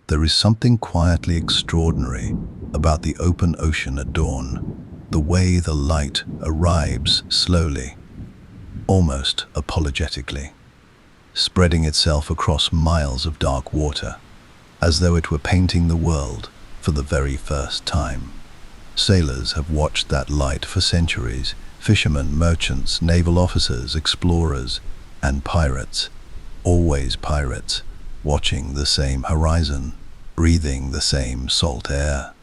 There is something quietly extraordinary about the open ocean at dawn, the way the light arrives slowly, almost apologetically, spreading itself across miles of dark water, as though it were painting the world for the very first time. Sailors have watched that light for centuries, fishermen, merchants, naval officers, explorers, and pirates, always pirates, watching the same horizon, breathing the same salt air,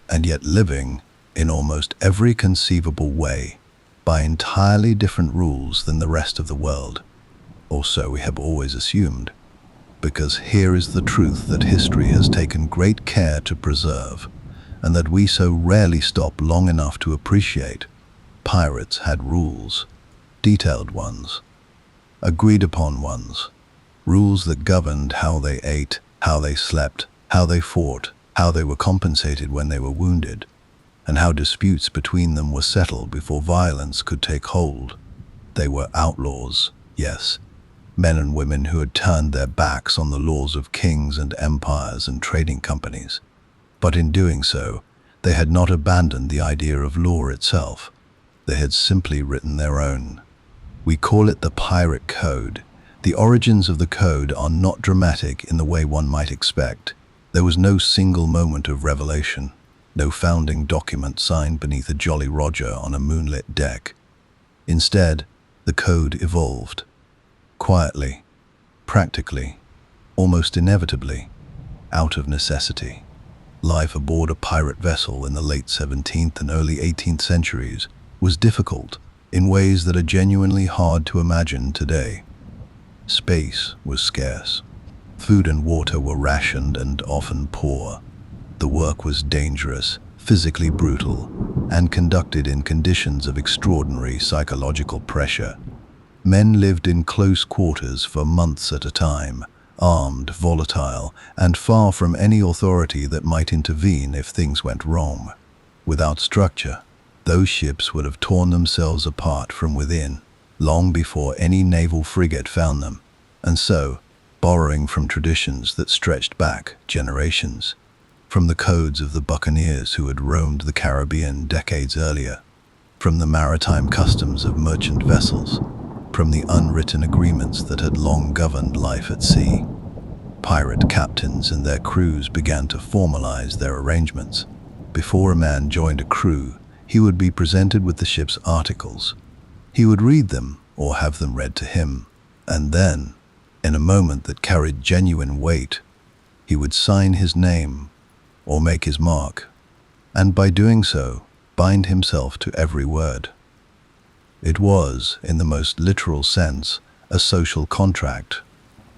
and yet living in almost every conceivable way by entirely different rules than the rest of the world. Or so we have always assumed, because here is the truth that history has taken great care to preserve, and that we so rarely stop long enough to appreciate. Pirates had rules, detailed ones, agreed upon ones, rules that governed how they ate, how they slept, how they fought, how they were compensated when they were wounded, and how disputes between them were settled before violence could take hold. They were outlaws, yes, men and women who had turned their backs on the laws of kings and empires and trading companies. But in doing so, they had not abandoned the idea of law itself. They had simply written their own. We call it the Pirate Code. The origins of the code are not dramatic in the way one might expect. There was no single moment of revelation, no founding document signed beneath a Jolly Roger on a moonlit deck. Instead, the code evolved. Quietly, practically, almost inevitably, out of necessity. Life aboard a pirate vessel in the late 17th and early 18th centuries was difficult in ways that are genuinely hard to imagine today. Space was scarce. Food and water were rationed and often poor. The work was dangerous, physically brutal, and conducted in conditions of extraordinary psychological pressure. Men lived in close quarters for months at a time, armed, volatile, and far from any authority that might intervene if things went wrong. Without structure, those ships would have torn themselves apart from within, long before any naval frigate found them, and so, borrowing from traditions that stretched back generations, from the codes of the buccaneers who had roamed the Caribbean decades earlier, from the maritime customs of merchant vessels, from the unwritten agreements that had long governed life at sea. Pirate captains and their crews began to formalize their arrangements. Before a man joined a crew, he would be presented with the ship's articles. He would read them or have them read to him, and then, in a moment that carried genuine weight, he would sign his name or make his mark, and by doing so, bind himself to every word. It was, in the most literal sense, a social contract,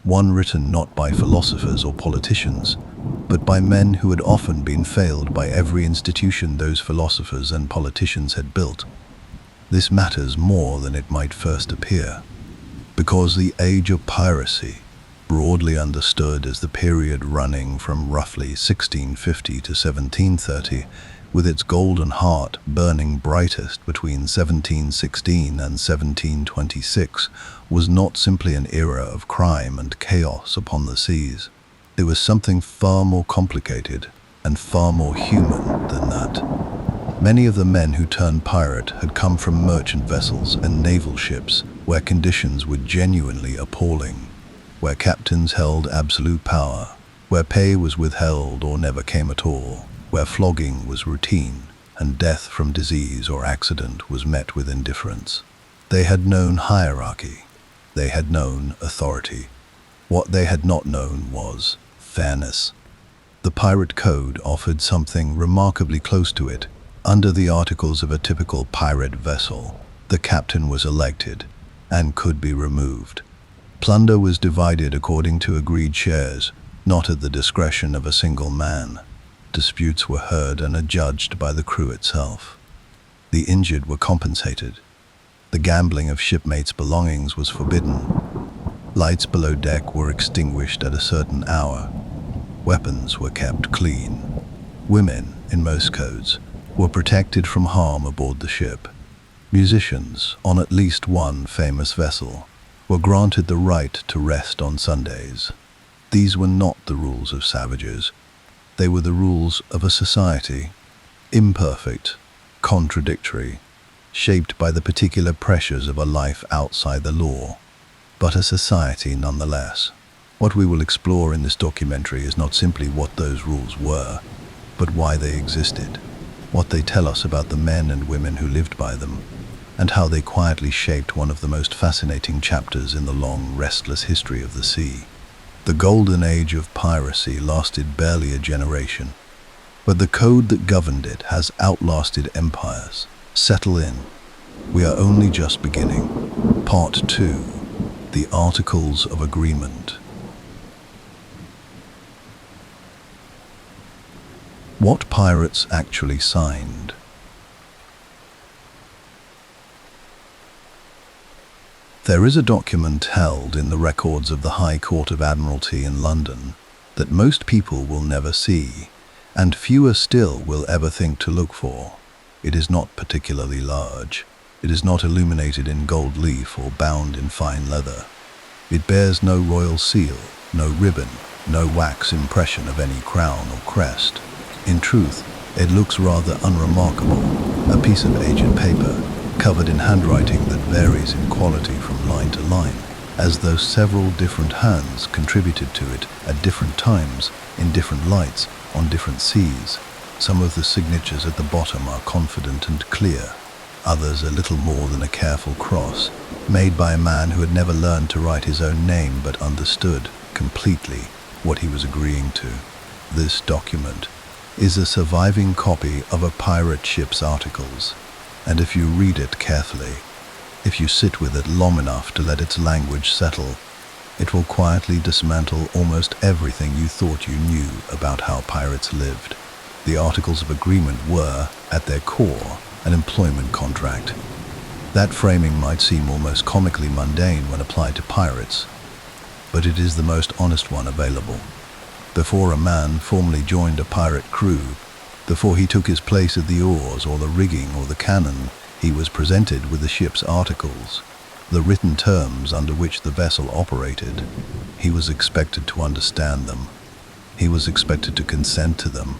one written not by philosophers or politicians, but by men who had often been failed by every institution those philosophers and politicians had built. This matters more than it might first appear, because the age of piracy, broadly understood as the period running from roughly 1650 to 1730, with its golden heart burning brightest between 1716 and 1726, was not simply an era of crime and chaos upon the seas. It was something far more complicated and far more human than that. Many of the men who turned pirate had come from merchant vessels and naval ships where conditions were genuinely appalling, where captains held absolute power, where pay was withheld or never came at all, where flogging was routine and death from disease or accident was met with indifference. They had known hierarchy. They had known authority. What they had not known was fairness. The Pirate Code offered something remarkably close to it. Under the articles of a typical pirate vessel, the captain was elected and could be removed. Plunder was divided according to agreed shares, not at the discretion of a single man. Disputes were heard and adjudged by the crew itself. The injured were compensated. The gambling of shipmates' belongings was forbidden. Lights below deck were extinguished at a certain hour. Weapons were kept clean. Women, in most codes, were protected from harm aboard the ship. Musicians, on at least one famous vessel, were granted the right to rest on Sundays. These were not the rules of savages. They were the rules of a society, imperfect, contradictory, shaped by the particular pressures of a life outside the law, but a society nonetheless. What we will explore in this documentary is not simply what those rules were, but why they existed, what they tell us about the men and women who lived by them, and how they quietly shaped one of the most fascinating chapters in the long, restless history of the sea. The golden age of piracy lasted barely a generation, but the code that governed it has outlasted empires. Settle in. We are only just beginning. Part 2. The Articles of Agreement. What pirates actually signed. There is a document held in the records of the High Court of Admiralty in London that most people will never see, and fewer still will ever think to look for. It is not particularly large. It is not illuminated in gold leaf or bound in fine leather. It bears no royal seal, no ribbon, no wax impression of any crown or crest. In truth, it looks rather unremarkable, a piece of aged paper, covered in handwriting that varies in quality from line to line, as though several different hands contributed to it at different times, in different lights, on different seas. Some of the signatures at the bottom are confident and clear, others a little more than a careful cross, made by a man who had never learned to write his own name but understood completely what he was agreeing to. This document is a surviving copy of a pirate ship's articles, and if you read it carefully, if you sit with it long enough to let its language settle, it will quietly dismantle almost everything you thought you knew about how pirates lived. The Articles of Agreement were, at their core, an employment contract. That framing might seem almost comically mundane when applied to pirates, but it is the most honest one available. Before a man formally joined a pirate crew, before he took his place at the oars or the rigging or the cannon, he was presented with the ship's articles, the written terms under which the vessel operated. He was expected to understand them. He was expected to consent to them.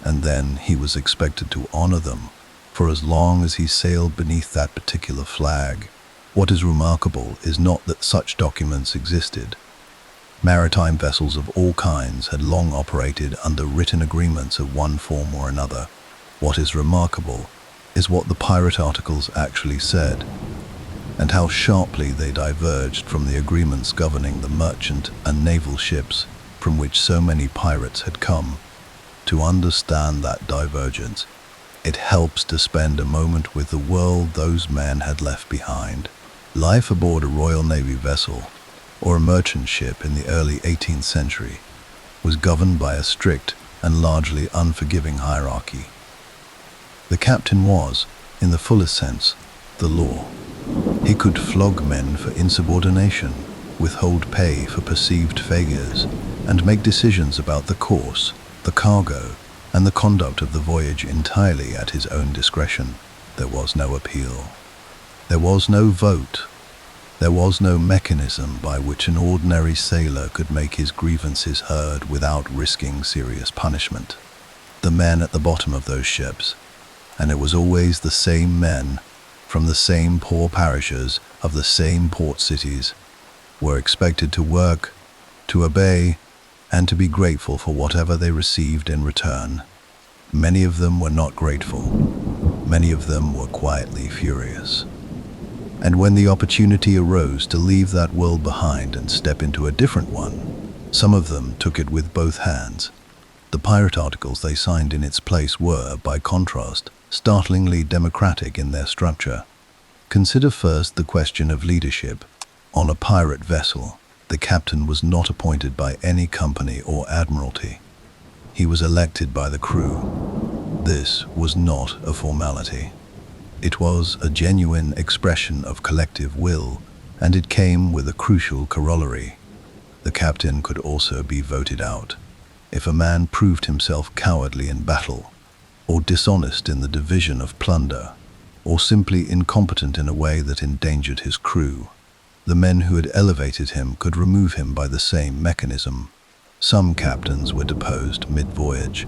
And then he was expected to honor them for as long as he sailed beneath that particular flag. What is remarkable is not that such documents existed. Maritime vessels of all kinds had long operated under written agreements of one form or another. What is remarkable is what the pirate articles actually said, and how sharply they diverged from the agreements governing the merchant and naval ships from which so many pirates had come. To understand that divergence, it helps to spend a moment with the world those men had left behind. Life aboard a Royal Navy vessel, or a merchant ship in the early 18th century, was governed by a strict and largely unforgiving hierarchy. The captain was, in the fullest sense, the law. He could flog men for insubordination, withhold pay for perceived failures, and make decisions about the course, the cargo, and the conduct of the voyage entirely at his own discretion. There was no appeal. There was no vote. There was no mechanism by which an ordinary sailor could make his grievances heard without risking serious punishment. The men at the bottom of those ships, and it was always the same men from the same poor parishes of the same port cities, were expected to work, to obey, and to be grateful for whatever they received in return. Many of them were not grateful. Many of them were quietly furious. And when the opportunity arose to leave that world behind and step into a different one, some of them took it with both hands. The pirate articles they signed in its place were, by contrast, startlingly democratic in their structure. Consider first the question of leadership. On a pirate vessel, the captain was not appointed by any company or admiralty. He was elected by the crew. This was not a formality. It was a genuine expression of collective will, and it came with a crucial corollary. The captain could also be voted out. If a man proved himself cowardly in battle, or dishonest in the division of plunder, or simply incompetent in a way that endangered his crew, the men who had elevated him could remove him by the same mechanism. Some captains were deposed mid-voyage,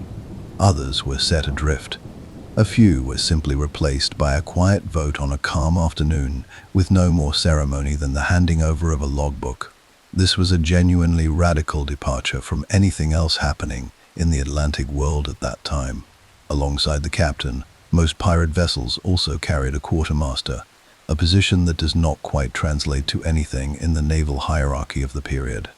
others were set adrift. A few were simply replaced by a quiet vote on a calm afternoon with no more ceremony than the handing over of a logbook. This was a genuinely radical departure from anything else happening in the Atlantic world at that time. Alongside the captain, most pirate vessels also carried a quartermaster, a position that does not quite translate to anything in the naval hierarchy of the period.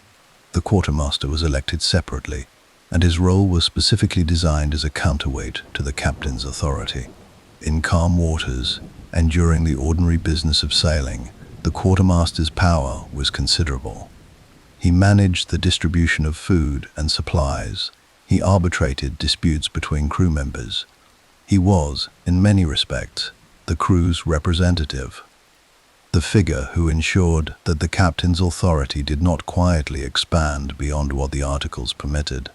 The quartermaster was elected separately, and his role was specifically designed as a counterweight to the captain's authority. In calm waters, and during the ordinary business of sailing, the quartermaster's power was considerable. He managed the distribution of food and supplies. He arbitrated disputes between crew members. He was, in many respects, the crew's representative, the figure who ensured that the captain's authority did not quietly expand beyond what the articles permitted.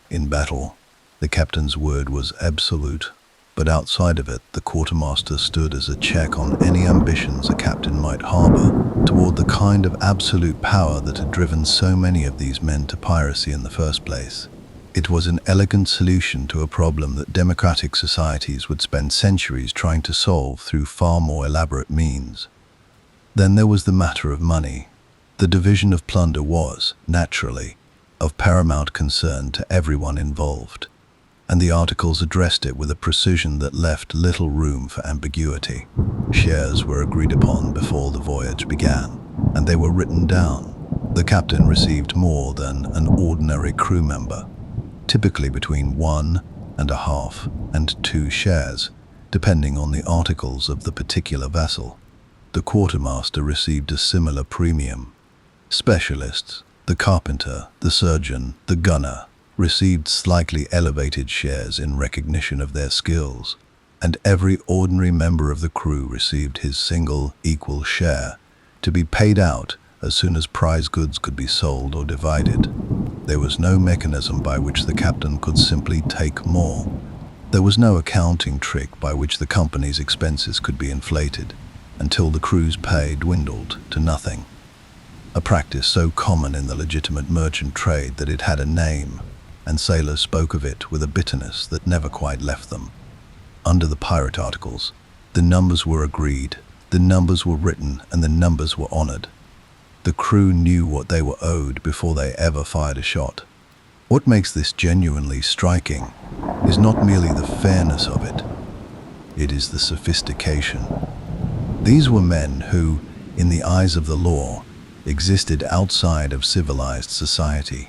In battle, the captain's word was absolute, but outside of it, the quartermaster stood as a check on any ambitions a captain might harbor toward the kind of absolute power that had driven so many of these men to piracy in the first place. It was an elegant solution to a problem that democratic societies would spend centuries trying to solve through far more elaborate means. Then there was the matter of money. The division of plunder was, naturally, of paramount concern to everyone involved, and the articles addressed it with a precision that left little room for ambiguity. Shares were agreed upon before the voyage began, and they were written down. The captain received more than an ordinary crew member, typically between 1.5 and 2 shares, depending on the articles of the particular vessel. The quartermaster received a similar premium. Specialists, the carpenter, the surgeon, the gunner, received slightly elevated shares in recognition of their skills, and every ordinary member of the crew received his single equal share, to be paid out as soon as prize goods could be sold or divided. There was no mechanism by which the captain could simply take more. There was no accounting trick by which the company's expenses could be inflated, until the crew's pay dwindled to nothing. A practice so common in the legitimate merchant trade that it had a name, and sailors spoke of it with a bitterness that never quite left them. Under the pirate articles, the numbers were agreed, the numbers were written, and the numbers were honored. The crew knew what they were owed before they ever fired a shot. What makes this genuinely striking is not merely the fairness of it, it is the sophistication. These were men who, in the eyes of the law, existed outside of civilized society,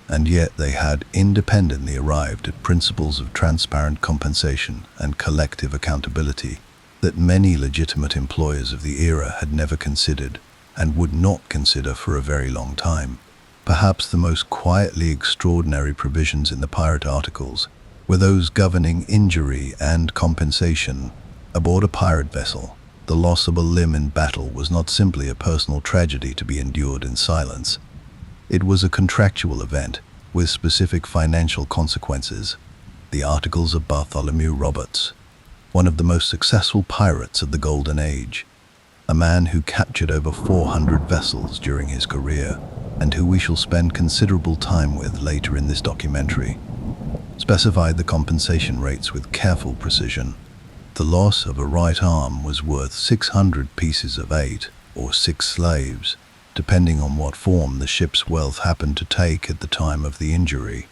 and yet they had independently arrived at principles of transparent compensation and collective accountability that many legitimate employers of the era had never considered and would not consider for a very long time. Perhaps the most quietly extraordinary provisions in the pirate articles were those governing injury and compensation. Aboard a pirate vessel, the loss of a limb in battle was not simply a personal tragedy to be endured in silence. It was a contractual event with specific financial consequences. The articles of Bartholomew Roberts, one of the most successful pirates of the Golden Age, a man who captured over 400 vessels during his career, and who we shall spend considerable time with later in this documentary, specified the compensation rates with careful precision. The loss of a right arm was worth 600 pieces of 8 or 6 slaves, depending on what form the ship's wealth happened to take at the time of the injury.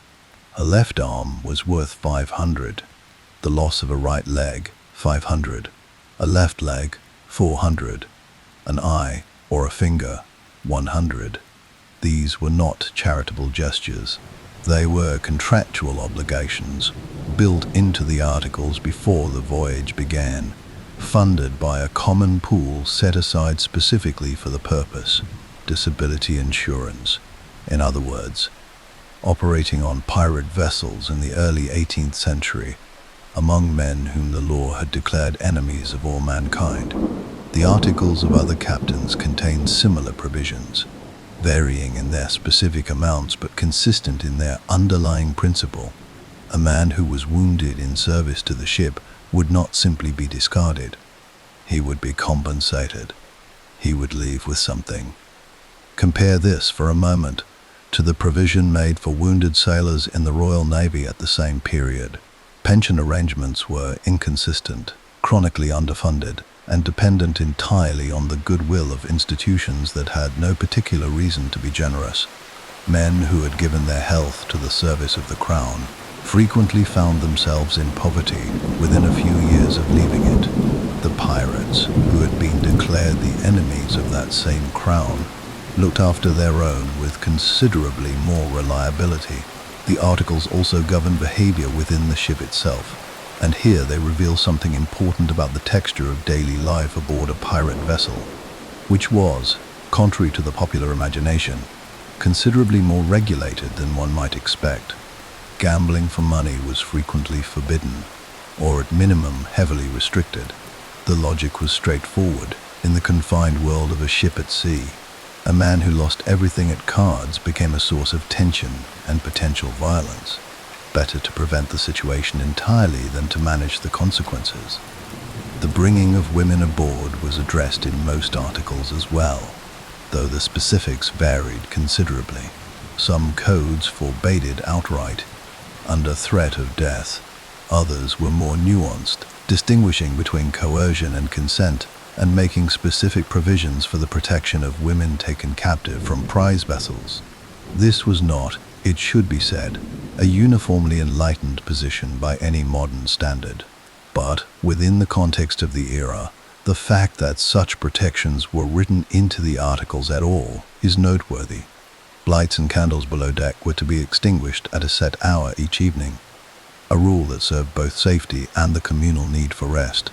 A left arm was worth 500, the loss of a right leg, 500, a left leg, 400, an eye or a finger, 100. These were not charitable gestures. They were contractual obligations built into the articles before the voyage began, funded by a common pool set aside specifically for the purpose, disability insurance. In other words, operating on pirate vessels in the early 18th century, among men whom the law had declared enemies of all mankind, the articles of other captains contained similar provisions, varying in their specific amounts but consistent in their underlying principle. A man who was wounded in service to the ship would not simply be discarded. He would be compensated. He would leave with something. Compare this for a moment to the provision made for wounded sailors in the Royal Navy at the same period. Pension arrangements were inconsistent, chronically underfunded, and dependent entirely on the goodwill of institutions that had no particular reason to be generous. Men who had given their health to the service of the crown frequently found themselves in poverty within a few years of leaving it. The pirates, who had been declared the enemies of that same crown, looked after their own with considerably more reliability. The articles also govern behavior within the ship itself, and here they reveal something important about the texture of daily life aboard a pirate vessel, which was, contrary to the popular imagination, considerably more regulated than one might expect. Gambling for money was frequently forbidden, or at minimum heavily restricted. The logic was straightforward. In the confined world of a ship at sea, a man who lost everything at cards became a source of tension and potential violence. Better to prevent the situation entirely than to manage the consequences. The bringing of women aboard was addressed in most articles as well, though the specifics varied considerably. Some codes forbade it outright, under threat of death. Others were more nuanced, distinguishing between coercion and consent, and making specific provisions for the protection of women taken captive from prize vessels. This was not, it should be said, a uniformly enlightened position by any modern standard. But, within the context of the era, the fact that such protections were written into the articles at all is noteworthy. Lights and candles below deck were to be extinguished at a set hour each evening, a rule that served both safety and the communal need for rest.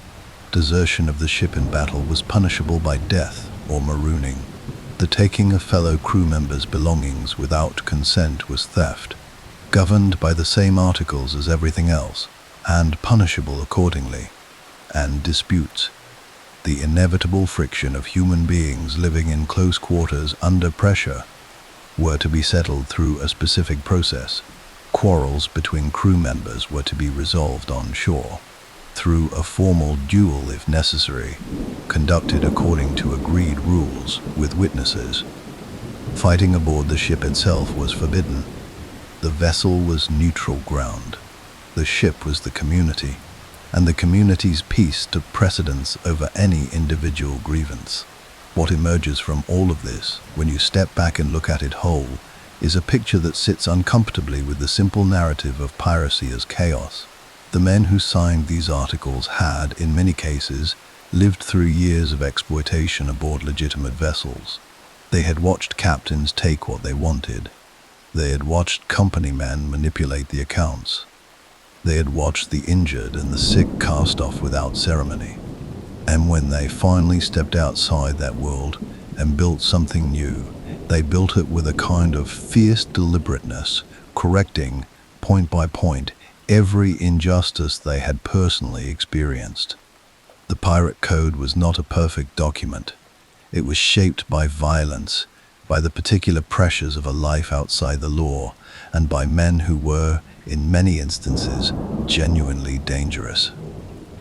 Desertion of the ship in battle was punishable by death or marooning. The taking of fellow crew members' belongings without consent was theft, governed by the same articles as everything else, and punishable accordingly. And disputes, the inevitable friction of human beings living in close quarters under pressure, were to be settled through a specific process. Quarrels between crew members were to be resolved on shore, through a formal duel if necessary, conducted according to agreed rules with witnesses. Fighting aboard the ship itself was forbidden. The vessel was neutral ground. The ship was the community, and the community's peace took precedence over any individual grievance. What emerges from all of this, when you step back and look at it whole, is a picture that sits uncomfortably with the simple narrative of piracy as chaos. The men who signed these articles had, in many cases, lived through years of exploitation aboard legitimate vessels. They had watched captains take what they wanted. They had watched company men manipulate the accounts. They had watched the injured and the sick cast off without ceremony. And when they finally stepped outside that world and built something new, they built it with a kind of fierce deliberateness, correcting, point by point, every injustice they had personally experienced. The Pirate Code was not a perfect document. It was shaped by violence, by the particular pressures of a life outside the law, and by men who were, in many instances, genuinely dangerous.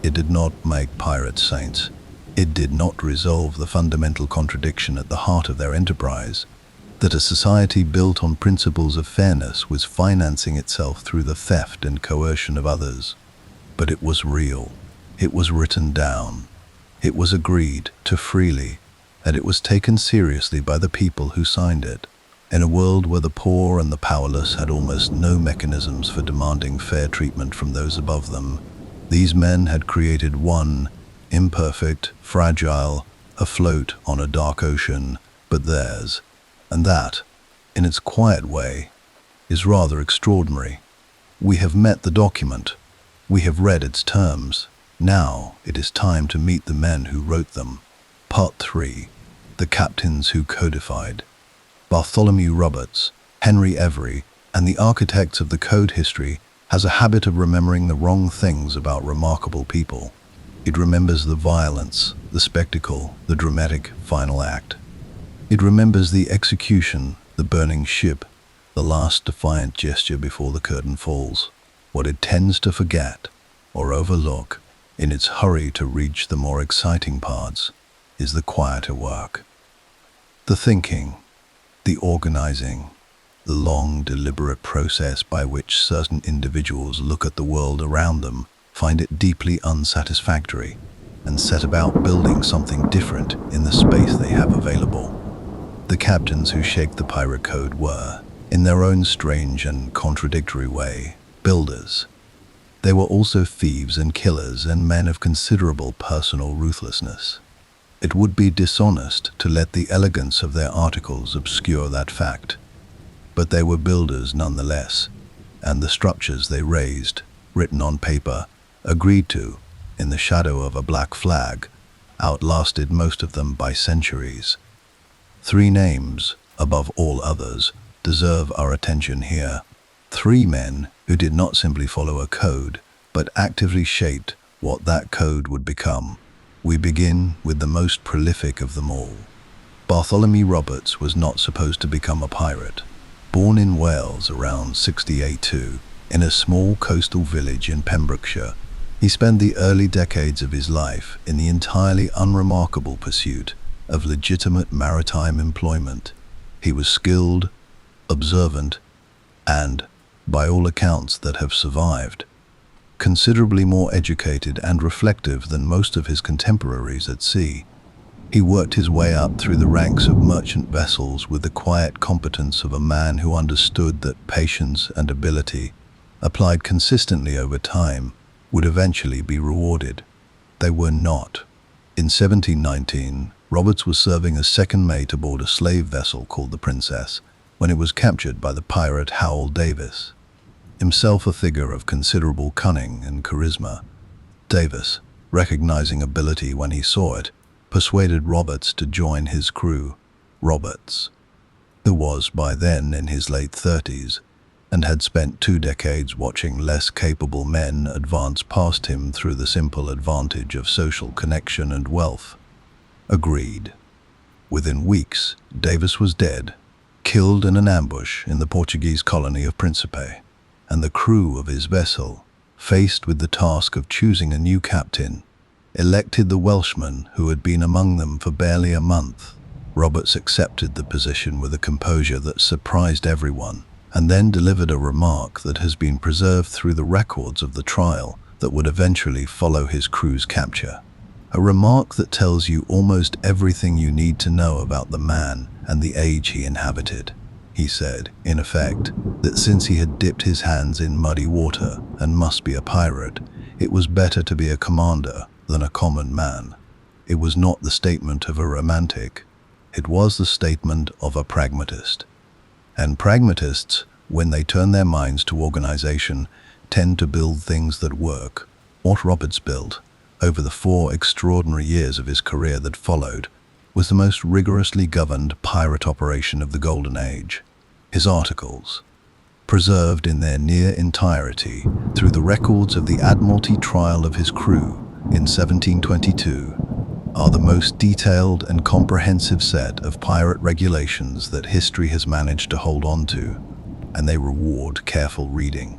It did not make pirates saints. It did not resolve the fundamental contradiction at the heart of their enterprise, that a society built on principles of fairness was financing itself through the theft and coercion of others. But it was real. It was written down. It was agreed to freely, and it was taken seriously by the people who signed it. In a world where the poor and the powerless had almost no mechanisms for demanding fair treatment from those above them, these men had created one, imperfect, fragile, afloat on a dark ocean, but theirs. And that, in its quiet way, is rather extraordinary. We have met the document. We have read its terms. Now it is time to meet the men who wrote them. Part 3. The Captains Who Codified. Bartholomew Roberts, Henry Every, and the architects of the code history has a habit of remembering the wrong things about remarkable people. It remembers the violence, the spectacle, the dramatic final act. It remembers the execution, the burning ship, the last defiant gesture before the curtain falls. What it tends to forget or overlook in its hurry to reach the more exciting parts is the quieter work. The thinking, the organizing, the long, deliberate process by which certain individuals look at the world around them, find it deeply unsatisfactory, and set about building something different in the space they have available. The captains who shaped the pirate code were, in their own strange and contradictory way, builders. They were also thieves and killers and men of considerable personal ruthlessness. It would be dishonest to let the elegance of their articles obscure that fact. But they were builders nonetheless, and the structures they raised, written on paper, agreed to, in the shadow of a black flag, outlasted most of them by centuries. Three names, above all others, deserve our attention here. Three men who did not simply follow a code, but actively shaped what that code would become. We begin with the most prolific of them all. Bartholomew Roberts was not supposed to become a pirate. Born in Wales around 1682, in a small coastal village in Pembrokeshire, he spent the early decades of his life in the entirely unremarkable pursuit of legitimate maritime employment. He was skilled, observant, and, by all accounts that have survived, considerably more educated and reflective than most of his contemporaries at sea. He worked his way up through the ranks of merchant vessels with the quiet competence of a man who understood that patience and ability, applied consistently over time, would eventually be rewarded. They were not. In 1719, Roberts was serving as second mate aboard a slave vessel called the Princess, when it was captured by the pirate Howell Davis. Himself a figure of considerable cunning and charisma, Davis, recognizing ability when he saw it, persuaded Roberts to join his crew. Roberts, who was by then in his late 30s, and had spent 2 decades watching less capable men advance past him through the simple advantage of social connection and wealth, agreed. Within weeks, Davis was dead, killed in an ambush in the Portuguese colony of Principe, and the crew of his vessel, faced with the task of choosing a new captain, elected the Welshman who had been among them for barely a month. Roberts accepted the position with a composure that surprised everyone, and then delivered a remark that has been preserved through the records of the trial that would eventually follow his crew's capture. A remark that tells you almost everything you need to know about the man and the age he inhabited. He said, in effect, that since he had dipped his hands in muddy water and must be a pirate, it was better to be a commander than a common man. It was not the statement of a romantic, it was the statement of a pragmatist. And pragmatists, when they turn their minds to organization, tend to build things that work. What Roberts built, over the 4 extraordinary years of his career that followed, was the most rigorously governed pirate operation of the Golden Age. His articles, preserved in their near entirety through the records of the Admiralty trial of his crew in 1722, are the most detailed and comprehensive set of pirate regulations that history has managed to hold on to, and they reward careful reading.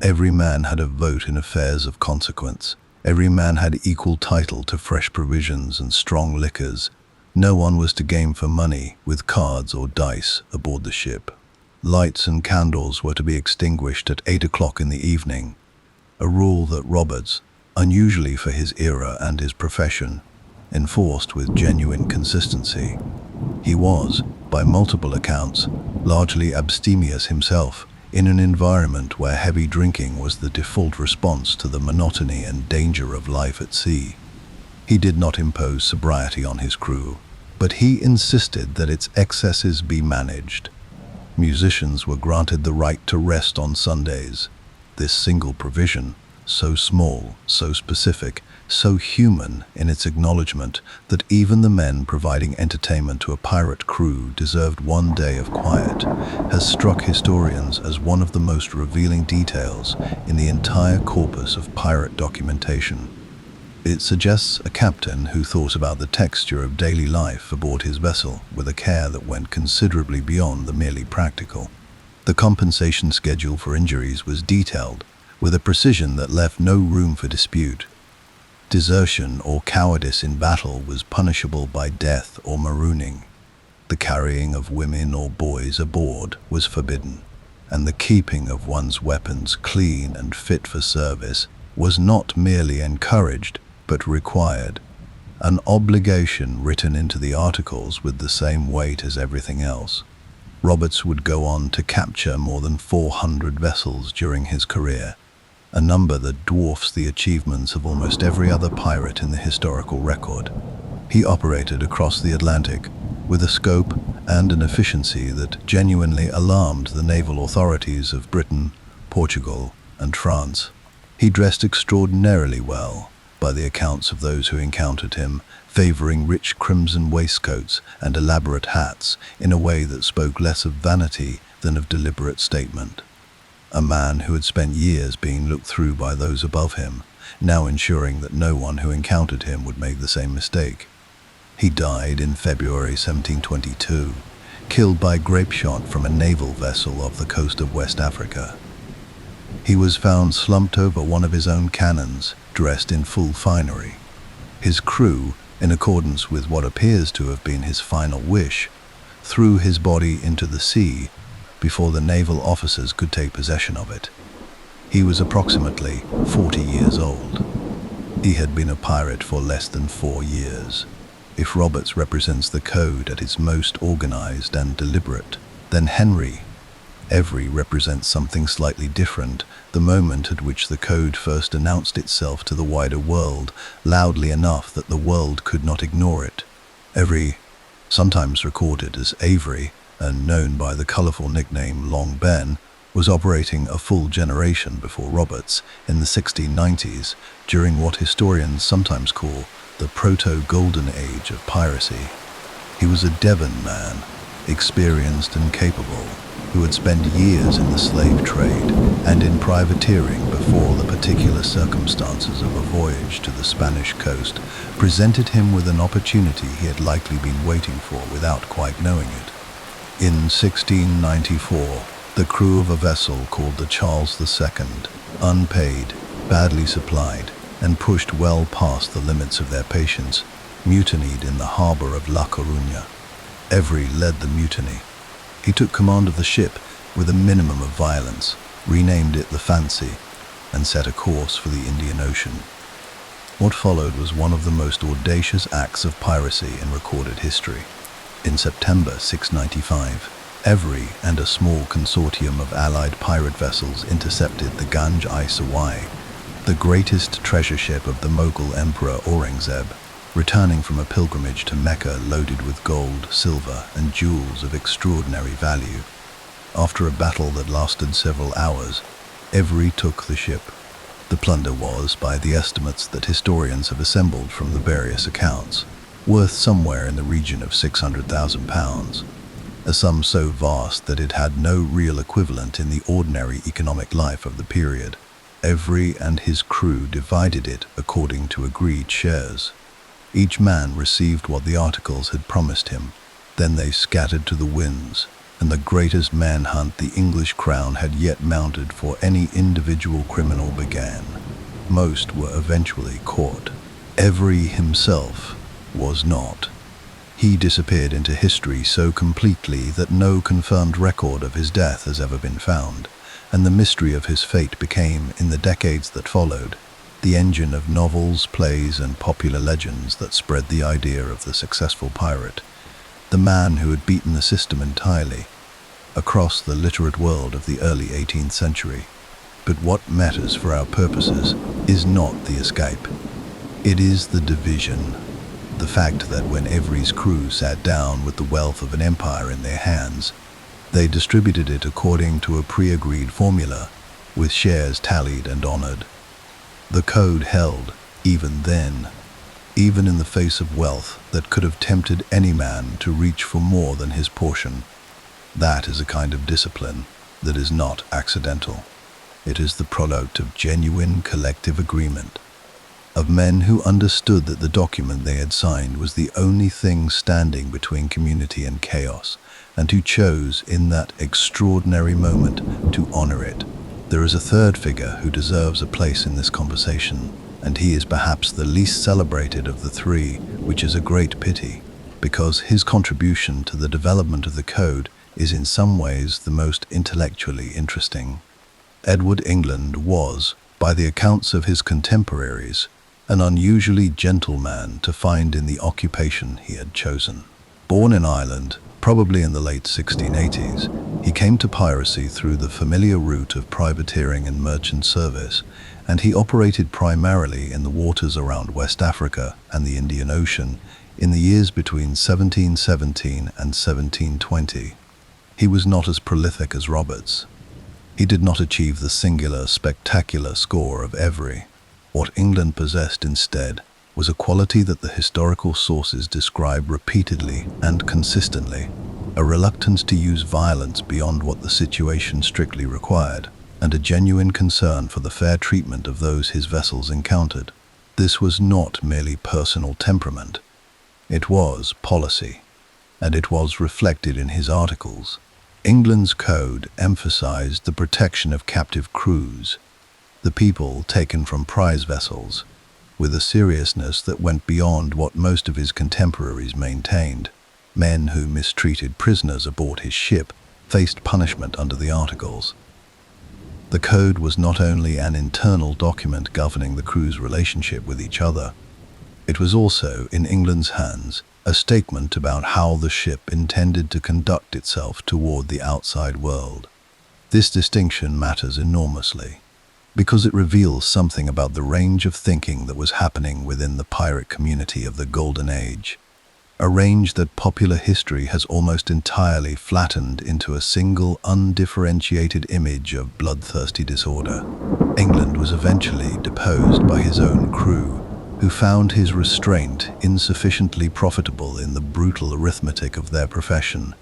Every man had a vote in affairs of consequence. Every man had equal title to fresh provisions and strong liquors. No one was to game for money with cards or dice aboard the ship. Lights and candles were to be extinguished at 8 o'clock in the evening, a rule that Roberts, unusually for his era and his profession, enforced with genuine consistency. He was, by multiple accounts, largely abstemious himself, in an environment where heavy drinking was the default response to the monotony and danger of life at sea. He did not impose sobriety on his crew, but he insisted that its excesses be managed. Musicians were granted the right to rest on Sundays. This single provision, so small, so specific, so human in its acknowledgement that even the men providing entertainment to a pirate crew deserved 1 day of quiet, has struck historians as one of the most revealing details in the entire corpus of pirate documentation. It suggests a captain who thought about the texture of daily life aboard his vessel with a care that went considerably beyond the merely practical. The compensation schedule for injuries was detailed with a precision that left no room for dispute. Desertion or cowardice in battle was punishable by death or marooning. The carrying of women or boys aboard was forbidden, and the keeping of one's weapons clean and fit for service was not merely encouraged, but required, an obligation written into the articles with the same weight as everything else. Roberts would go on to capture more than 400 vessels during his career, a number that dwarfs the achievements of almost every other pirate in the historical record. He operated across the Atlantic with a scope and an efficiency that genuinely alarmed the naval authorities of Britain, Portugal, and France. He dressed extraordinarily well, by the accounts of those who encountered him, favoring rich crimson waistcoats and elaborate hats in a way that spoke less of vanity than of deliberate statement. A man who had spent years being looked through by those above him, now ensuring that no one who encountered him would make the same mistake. He died in February 1722, killed by grape shot from a naval vessel off the coast of West Africa. He was found slumped over one of his own cannons, dressed in full finery. His crew, in accordance with what appears to have been his final wish, threw his body into the sea before the naval officers could take possession of it. He was approximately 40 years old. He had been a pirate for less than 4 years. If Roberts represents the code at its most organized and deliberate, then Henry Every represents something slightly different, the moment at which the code first announced itself to the wider world, loudly enough that the world could not ignore it. Every, sometimes recorded as Avery, and known by the colorful nickname Long Ben, was operating a full generation before Roberts in the 1690s, during what historians sometimes call the proto-golden age of piracy. He was a Devon man, experienced and capable, who had spent years in the slave trade and in privateering before the particular circumstances of a voyage to the Spanish coast presented him with an opportunity he had likely been waiting for without quite knowing it. In 1694, the crew of a vessel called the Charles II, unpaid, badly supplied, and pushed well past the limits of their patience, mutinied in the harbor of La Coruña. Every led the mutiny. He took command of the ship with a minimum of violence, renamed it the Fancy, and set a course for the Indian Ocean. What followed was one of the most audacious acts of piracy in recorded history. In September 695, Every and a small consortium of allied pirate vessels intercepted the Ganj-i-Sawai, the greatest treasure ship of the Mughal Emperor Aurangzeb, returning from a pilgrimage to Mecca loaded with gold, silver, and jewels of extraordinary value. After a battle that lasted several hours, Every took the ship. The plunder was, by the estimates that historians have assembled from the various accounts, worth somewhere in the region of £600,000, a sum so vast that it had no real equivalent in the ordinary economic life of the period. Every and his crew divided it according to agreed shares. Each man received what the articles had promised him. Then they scattered to the winds, and the greatest manhunt the English crown had yet mounted for any individual criminal began. Most were eventually caught. Every himself was not. He disappeared into history so completely that no confirmed record of his death has ever been found, and the mystery of his fate became, in the decades that followed, the engine of novels, plays, and popular legends that spread the idea of the successful pirate, the man who had beaten the system entirely, across the literate world of the early 18th century. But what matters for our purposes is not the escape. It is the division. The fact that when Every's crew sat down with the wealth of an empire in their hands, they distributed it according to a pre-agreed formula, with shares tallied and honored. The code held, even then, even in the face of wealth that could have tempted any man to reach for more than his portion. That is a kind of discipline that is not accidental. It is the product of genuine collective agreement, of men who understood that the document they had signed was the only thing standing between community and chaos, and who chose, in that extraordinary moment, to honor it. There is a third figure who deserves a place in this conversation, and he is perhaps the least celebrated of the three, which is a great pity. because his contribution to the development of the code is in some ways the most intellectually interesting. Edward England was, by the accounts of his contemporaries, an unusually gentle man to find in the occupation he had chosen. Born in Ireland, probably in the late 1680s, he came to piracy through the familiar route of privateering and merchant service, and he operated primarily in the waters around West Africa and the Indian Ocean in the years between 1717 and 1720. He was not as prolific as Roberts. He did not achieve the singular, spectacular score of Every. What England possessed instead was a quality that the historical sources describe repeatedly and consistently: a reluctance to use violence beyond what the situation strictly required, and a genuine concern for the fair treatment of those his vessels encountered. This was not merely personal temperament. It was policy, and it was reflected in his articles. England's code emphasized the protection of captive crews, the people taken from prize vessels, with a seriousness that went beyond what most of his contemporaries maintained. Men who mistreated prisoners aboard his ship faced punishment under the Articles. The code was not only an internal document governing the crew's relationship with each other, it was also, in England's hands, a statement about how the ship intended to conduct itself toward the outside world. This distinction matters enormously, because it reveals something about the range of thinking that was happening within the pirate community of the Golden Age, a range that popular history has almost entirely flattened into a single, undifferentiated image of bloodthirsty disorder. England was eventually deposed by his own crew, who found his restraint insufficiently profitable in the brutal arithmetic of their profession.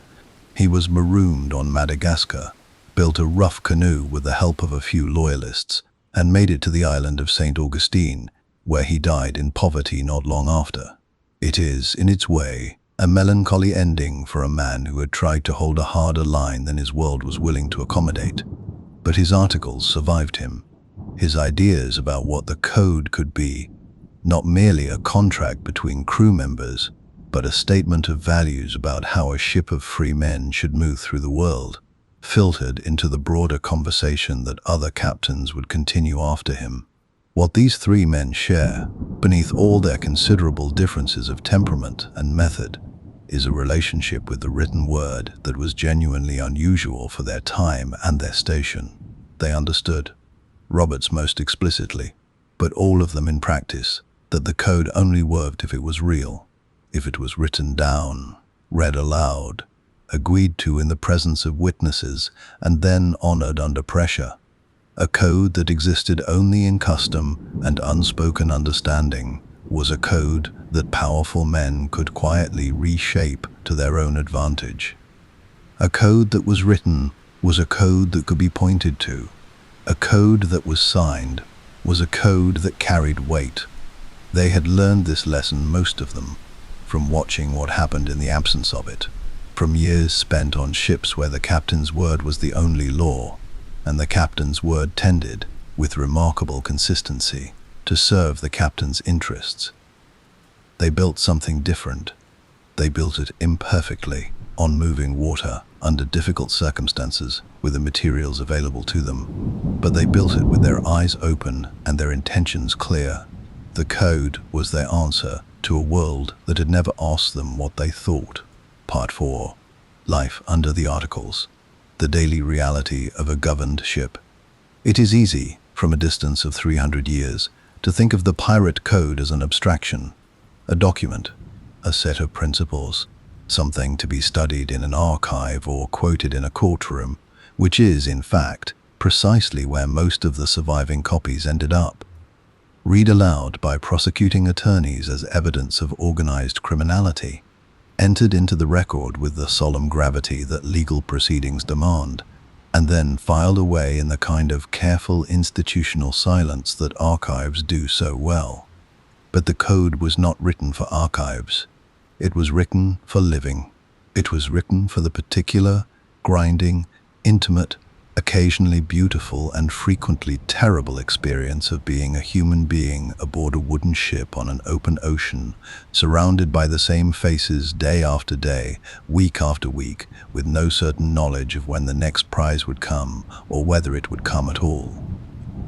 He was marooned on Madagascar, built a rough canoe with the help of a few loyalists, and made it to the island of St. Augustine, where he died in poverty not long after. It is, in its way, a melancholy ending for a man who had tried to hold a harder line than his world was willing to accommodate. But his articles survived him. His ideas about what the code could be, not merely a contract between crew members, but a statement of values about how a ship of free men should move through the world, filtered into the broader conversation that other captains would continue after him. What these three men share, beneath all their considerable differences of temperament and method, is a relationship with the written word that was genuinely unusual for their time and their station. They understood, Roberts most explicitly, but all of them in practice, that the code only worked if it was real, if it was written down, read aloud, agreed to in the presence of witnesses, and then honored under pressure. A code that existed only in custom and unspoken understanding was a code that powerful men could quietly reshape to their own advantage. A code that was written was a code that could be pointed to. A code that was signed was a code that carried weight. They had learned this lesson, most of them, from watching what happened in the absence of it, from years spent on ships where the captain's word was the only law, and the captain's word tended, with remarkable consistency, to serve the captain's interests. They built something different. They built it imperfectly, on moving water, under difficult circumstances, with the materials available to them. But they built it with their eyes open and their intentions clear. The code was their answer to a world that had never asked them what they thought. Part 4. Life under the Articles. The daily reality of a governed ship. It is easy, from a distance of 300 years, to think of the pirate code as an abstraction, a document, a set of principles, something to be studied in an archive or quoted in a courtroom, which is, in fact, precisely where most of the surviving copies ended up. Read aloud by prosecuting attorneys as evidence of organized criminality, entered into the record with the solemn gravity that legal proceedings demand, and then filed away in the kind of careful institutional silence that archives do so well. But the code was not written for archives. It was written for living. It was written for the particular, grinding, intimate, occasionally beautiful and frequently terrible experience of being a human being aboard a wooden ship on an open ocean, surrounded by the same faces day after day, week after week, with no certain knowledge of when the next prize would come or whether it would come at all.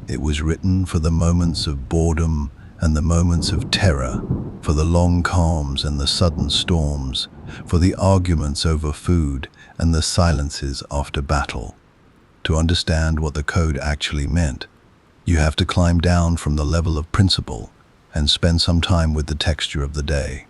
It was written for the moments of boredom and the moments of terror, for the long calms and the sudden storms, for the arguments over food and the silences after battle. To understand what the code actually meant, you have to climb down from the level of principle and spend some time with the texture of the day.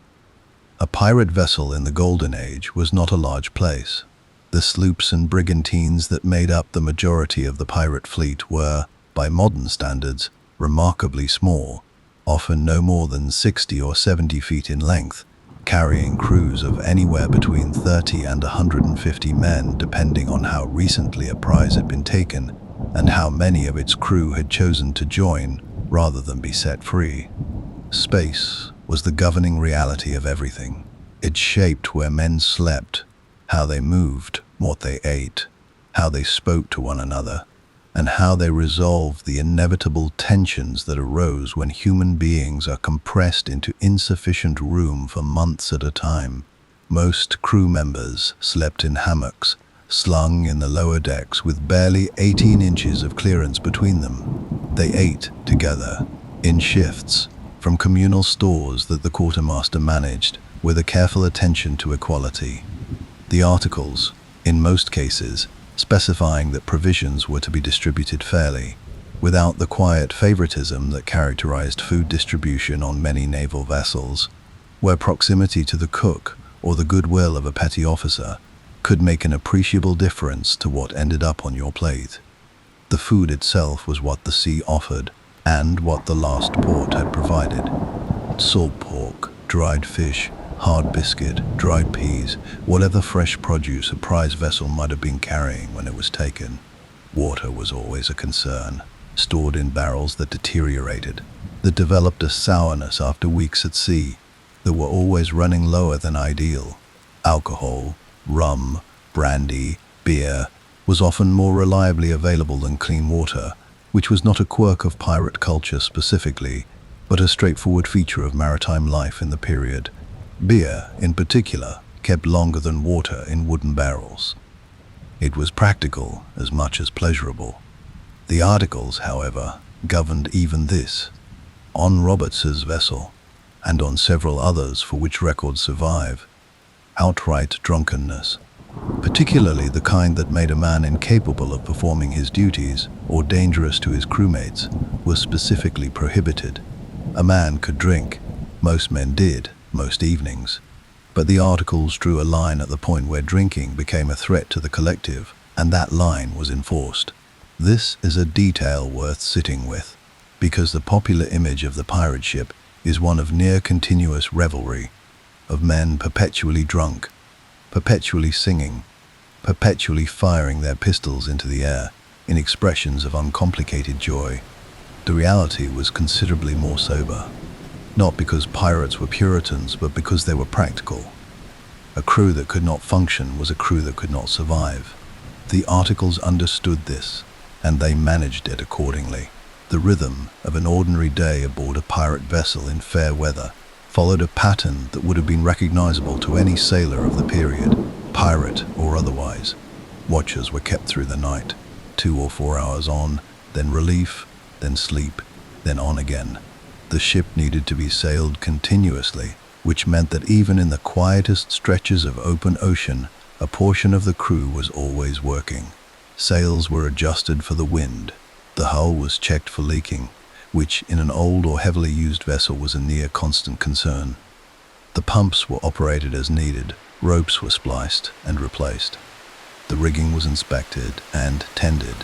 A pirate vessel in the Golden Age was not a large place. The sloops and brigantines that made up the majority of the pirate fleet were, by modern standards, remarkably small, often no more than 60 or 70 feet in length, carrying crews of anywhere between 30 and 150 men, depending on how recently a prize had been taken and how many of its crew had chosen to join rather than be set free. Space was the governing reality of everything. It shaped where men slept, how they moved, what they ate, how they spoke to one another, and how they resolved the inevitable tensions that arose when human beings are compressed into insufficient room for months at a time. Most crew members slept in hammocks, slung in the lower decks with barely 18 inches of clearance between them. They ate together, in shifts, from communal stores that the quartermaster managed, with a careful attention to equality. The articles, in most cases, specifying that provisions were to be distributed fairly, without the quiet favoritism that characterized food distribution on many naval vessels, where proximity to the cook or the goodwill of a petty officer could make an appreciable difference to what ended up on your plate. The food itself was what the sea offered and what the last port had provided. Salt pork, dried fish, hard biscuit, dried peas, whatever fresh produce a prize vessel might have been carrying when it was taken. Water was always a concern, stored in barrels that deteriorated, that developed a sourness after weeks at sea, that were always running lower than ideal. Alcohol, rum, brandy, beer, was often more reliably available than clean water, which was not a quirk of pirate culture specifically, but a straightforward feature of maritime life in the period. Beer, in particular, kept longer than water in wooden barrels. It was practical as much as pleasurable. The articles, however, governed even this. On Roberts's vessel, and on several others for which records survive, outright drunkenness, particularly the kind that made a man incapable of performing his duties or dangerous to his crewmates, was specifically prohibited. A man could drink, most men did, most evenings, but the articles drew a line at the point where drinking became a threat to the collective, and that line was enforced. This is a detail worth sitting with, because the popular image of the pirate ship is one of near-continuous revelry, of men perpetually drunk, perpetually singing, perpetually firing their pistols into the air in expressions of uncomplicated joy. The reality was considerably more sober. Not because pirates were Puritans, but because they were practical. A crew that could not function was a crew that could not survive. The articles understood this, and they managed it accordingly. The rhythm of an ordinary day aboard a pirate vessel in fair weather followed a pattern that would have been recognizable to any sailor of the period, pirate or otherwise. Watches were kept through the night, 2 or 4 hours on, then relief, then sleep, then on again. The ship needed to be sailed continuously, which meant that even in the quietest stretches of open ocean, a portion of the crew was always working. Sails were adjusted for the wind. The hull was checked for leaking, which in an old or heavily used vessel was a near constant concern. The pumps were operated as needed, ropes were spliced and replaced. The rigging was inspected and tended.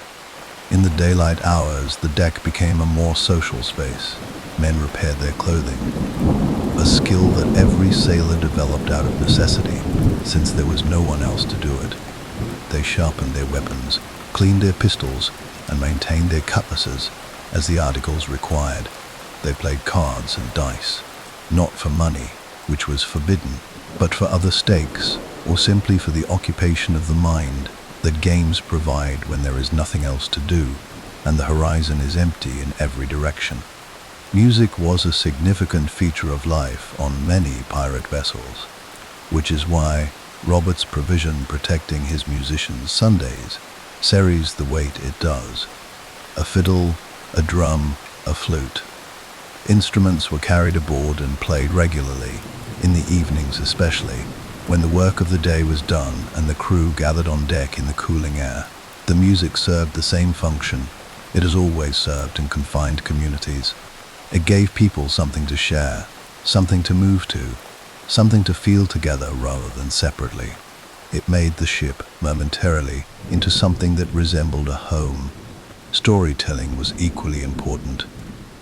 In the daylight hours, the deck became a more social space. Men repaired their clothing, a skill that every sailor developed out of necessity, since there was no one else to do it. They sharpened their weapons, cleaned their pistols, and maintained their cutlasses as the articles required. They played cards and dice, not for money, which was forbidden, but for other stakes, or simply for the occupation of the mind. that games provide when there is nothing else to do and the horizon is empty in every direction. Music was a significant feature of life on many pirate vessels, which is why Robert's provision protecting his musicians' Sundays carries the weight it does. A fiddle, a drum, a flute. Instruments were carried aboard and played regularly, in the evenings especially, when the work of the day was done and the crew gathered on deck in the cooling air. The music served the same function it has always served in confined communities. It gave people something to share, something to move to, something to feel together rather than separately. It made the ship, momentarily, into something that resembled a home. Storytelling was equally important.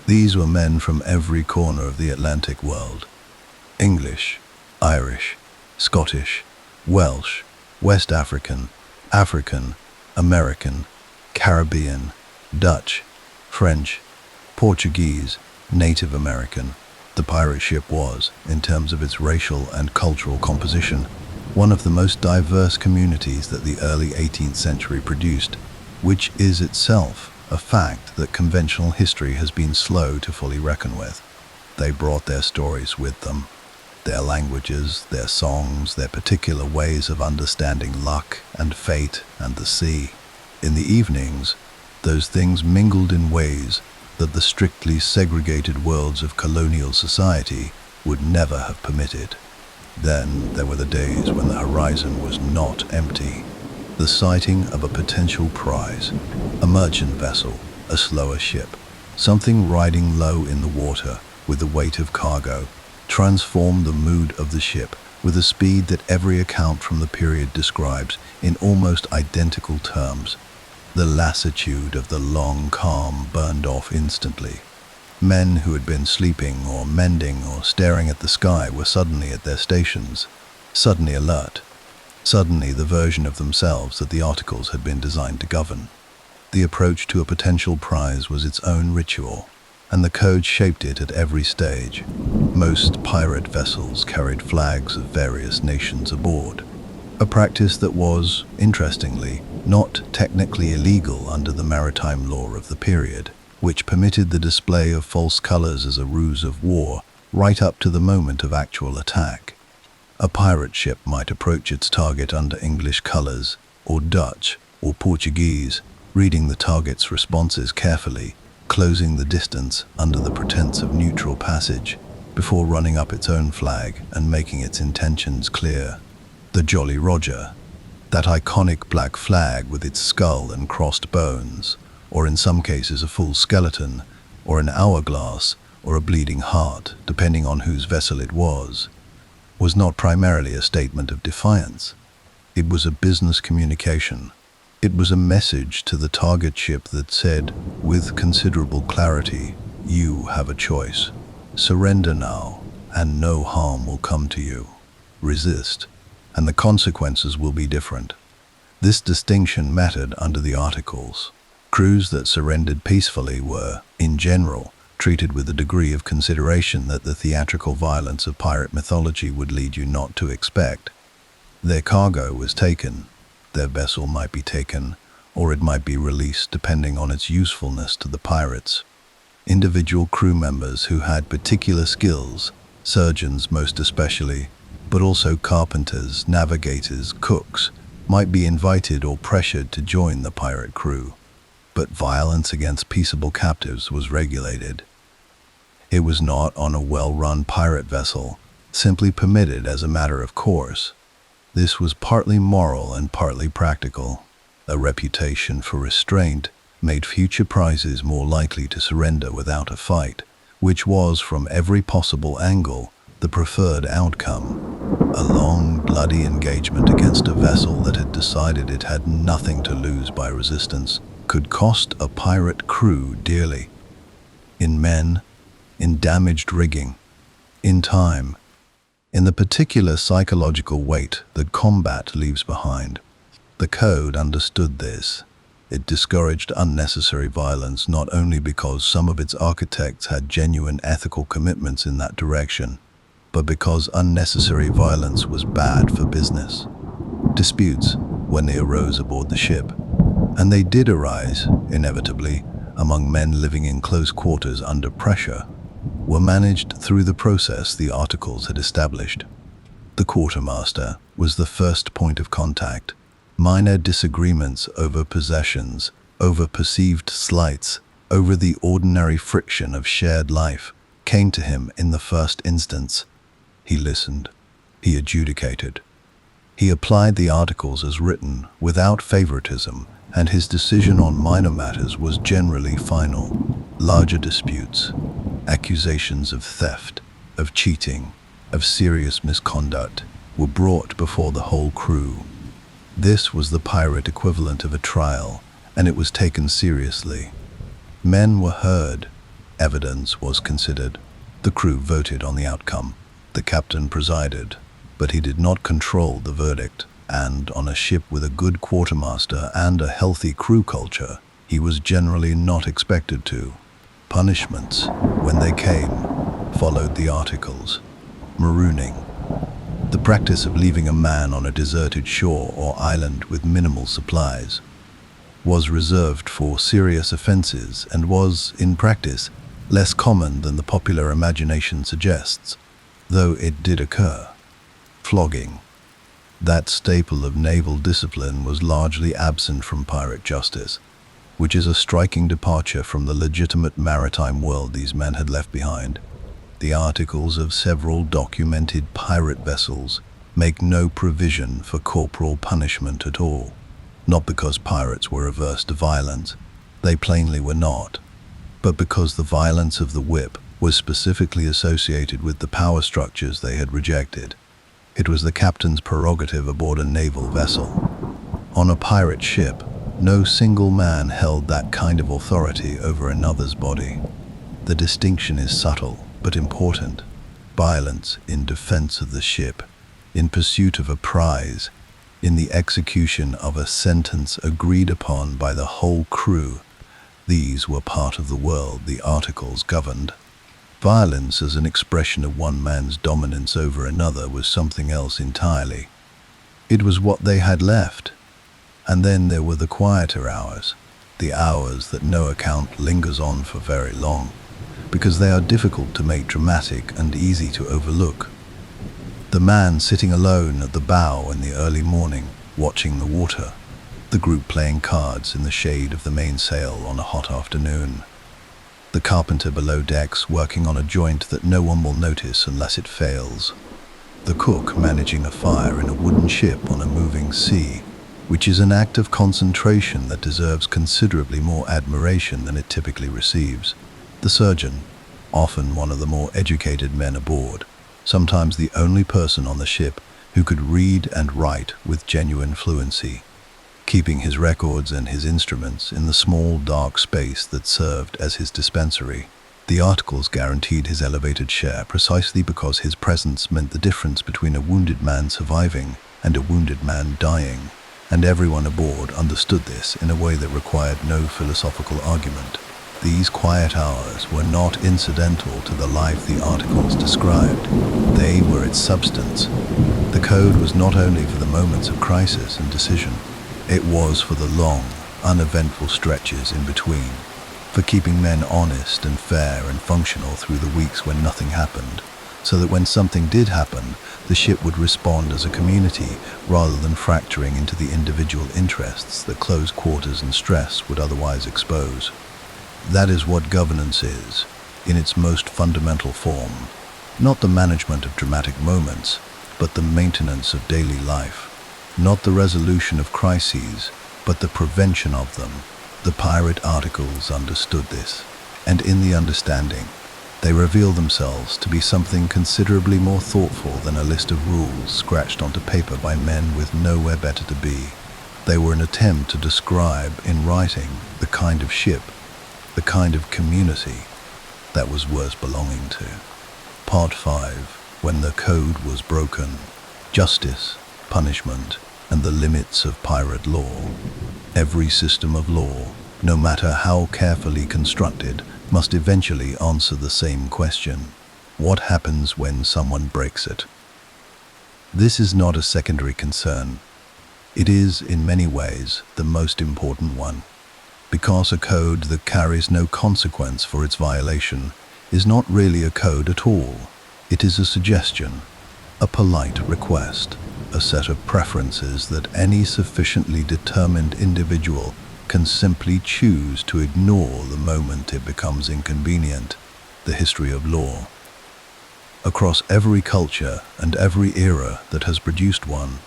These were men from every corner of the Atlantic world. English, Irish, Scottish, Welsh, West African, African, American, Caribbean, Dutch, French, Portuguese, Native American. The pirate ship was, in terms of its racial and cultural composition, one of the most diverse communities that the early 18th century produced, which is itself a fact that conventional history has been slow to fully reckon with. They brought their stories with them, their languages, their songs, their particular ways of understanding luck and fate and the sea. In the evenings, those things mingled in ways that the strictly segregated worlds of colonial society would never have permitted. Then there were the days when the horizon was not empty. The sighting of a potential prize, a merchant vessel, a slower ship, something riding low in the water with the weight of cargo, transformed the mood of the ship with a speed that every account from the period describes in almost identical terms. The lassitude of the long calm burned off instantly. Men who had been sleeping or mending or staring at the sky were suddenly at their stations, suddenly alert, suddenly the version of themselves that the articles had been designed to govern. The approach to a potential prize was its own ritual, and the code shaped it at every stage. Most pirate vessels carried flags of various nations aboard, a practice that was, interestingly, not technically illegal under the maritime law of the period, which permitted the display of false colors as a ruse of war right up to the moment of actual attack. A pirate ship might approach its target under English colors, or Dutch, or Portuguese, reading the target's responses carefully, closing the distance under the pretense of neutral passage, before running up its own flag and making its intentions clear. The Jolly Roger, that iconic black flag with its skull and crossed bones, or in some cases a full skeleton, or an hourglass, or a bleeding heart, depending on whose vessel it was not primarily a statement of defiance. It was a business communication. It was a message to the target ship that said, with considerable clarity, you have a choice. Surrender now, and no harm will come to you. Resist, and the consequences will be different. This distinction mattered under the articles. Crews that surrendered peacefully were, in general, treated with a degree of consideration that the theatrical violence of pirate mythology would lead you not to expect. Their cargo was taken, their vessel might be taken, or it might be released depending on its usefulness to the pirates. Individual crew members who had particular skills, surgeons most especially, but also carpenters, navigators, cooks, might be invited or pressured to join the pirate crew. But violence against peaceable captives was regulated. It was not on a well-run pirate vessel, simply permitted as a matter of course. This was partly moral and partly practical. A reputation for restraint made future prizes more likely to surrender without a fight, which was, from every possible angle, the preferred outcome. A long, bloody engagement against a vessel that had decided it had nothing to lose by resistance could cost a pirate crew dearly. In men, in damaged rigging, in time, in the particular psychological weight that combat leaves behind. The code understood this. It discouraged unnecessary violence not only because some of its architects had genuine ethical commitments in that direction, but because unnecessary violence was bad for business. Disputes, when they arose aboard the ship. And they did arise, inevitably, among men living in close quarters under pressure, were managed through the process the articles had established. The quartermaster was the first point of contact. Minor disagreements over possessions, over perceived slights, over the ordinary friction of shared life, came to him in the first instance. He listened. He adjudicated. He applied the articles as written, without favoritism, and his decision on minor matters was generally final. Larger disputes, accusations of theft, of cheating, of serious misconduct, were brought before the whole crew. This was the pirate equivalent of a trial, and it was taken seriously. Men were heard. Evidence was considered. The crew voted on the outcome. The captain presided, but he did not control the verdict, and on a ship with a good quartermaster and a healthy crew culture, he was generally not expected to. Punishments, when they came, followed the articles. Marooning, the practice of leaving a man on a deserted shore or island with minimal supplies, was reserved for serious offenses and was, in practice, less common than the popular imagination suggests, though it did occur. Flogging, that staple of naval discipline, was largely absent from pirate justice, which is a striking departure from the legitimate maritime world these men had left behind. The articles of several documented pirate vessels make no provision for corporal punishment at all. Not because pirates were averse to violence, they plainly were not, but because the violence of the whip was specifically associated with the power structures they had rejected. It was the captain's prerogative aboard a naval vessel. On a pirate ship, no single man held that kind of authority over another's body. The distinction is subtle but important. Violence in defense of the ship, in pursuit of a prize, in the execution of a sentence agreed upon by the whole crew. These were part of the world the articles governed. Violence as an expression of one man's dominance over another was something else entirely. It was what they had left. And then there were the quieter hours, the hours that no account lingers on for very long, because they are difficult to make dramatic and easy to overlook. The man sitting alone at the bow in the early morning, watching the water, the group playing cards in the shade of the mainsail on a hot afternoon, the carpenter below decks working on a joint that no one will notice unless it fails, the cook managing a fire in a wooden ship on a moving sea, which is an act of concentration that deserves considerably more admiration than it typically receives. The surgeon, often one of the more educated men aboard, sometimes the only person on the ship who could read and write with genuine fluency, keeping his records and his instruments in the small dark space that served as his dispensary. The articles guaranteed his elevated share precisely because his presence meant the difference between a wounded man surviving and a wounded man dying, and everyone aboard understood this in a way that required no philosophical argument. These quiet hours were not incidental to the life the articles described. They were its substance. The code was not only for the moments of crisis and decision, it was for the long, uneventful stretches in between, for keeping men honest and fair and functional through the weeks when nothing happened, so that when something did happen, the ship would respond as a community rather than fracturing into the individual interests that close quarters and stress would otherwise expose. That is what governance is, in its most fundamental form. Not the management of dramatic moments, but the maintenance of daily life. Not the resolution of crises, but the prevention of them. The pirate articles understood this, and in the understanding, they reveal themselves to be something considerably more thoughtful than a list of rules scratched onto paper by men with nowhere better to be. They were an attempt to describe in writing the kind of ship, the kind of community that was worth belonging to. Part 5. When the code was broken. Justice, punishment, and the limits of pirate law. Every system of law, no matter how carefully constructed, must eventually answer the same question. What happens when someone breaks it? This is not a secondary concern. It is, in many ways, the most important one, because a code that carries no consequence for its violation is not really a code at all. It is a suggestion, a polite request, a set of preferences that any sufficiently determined individual can simply choose to ignore the moment it becomes inconvenient. The history of law. Across every culture and every era that has produced one,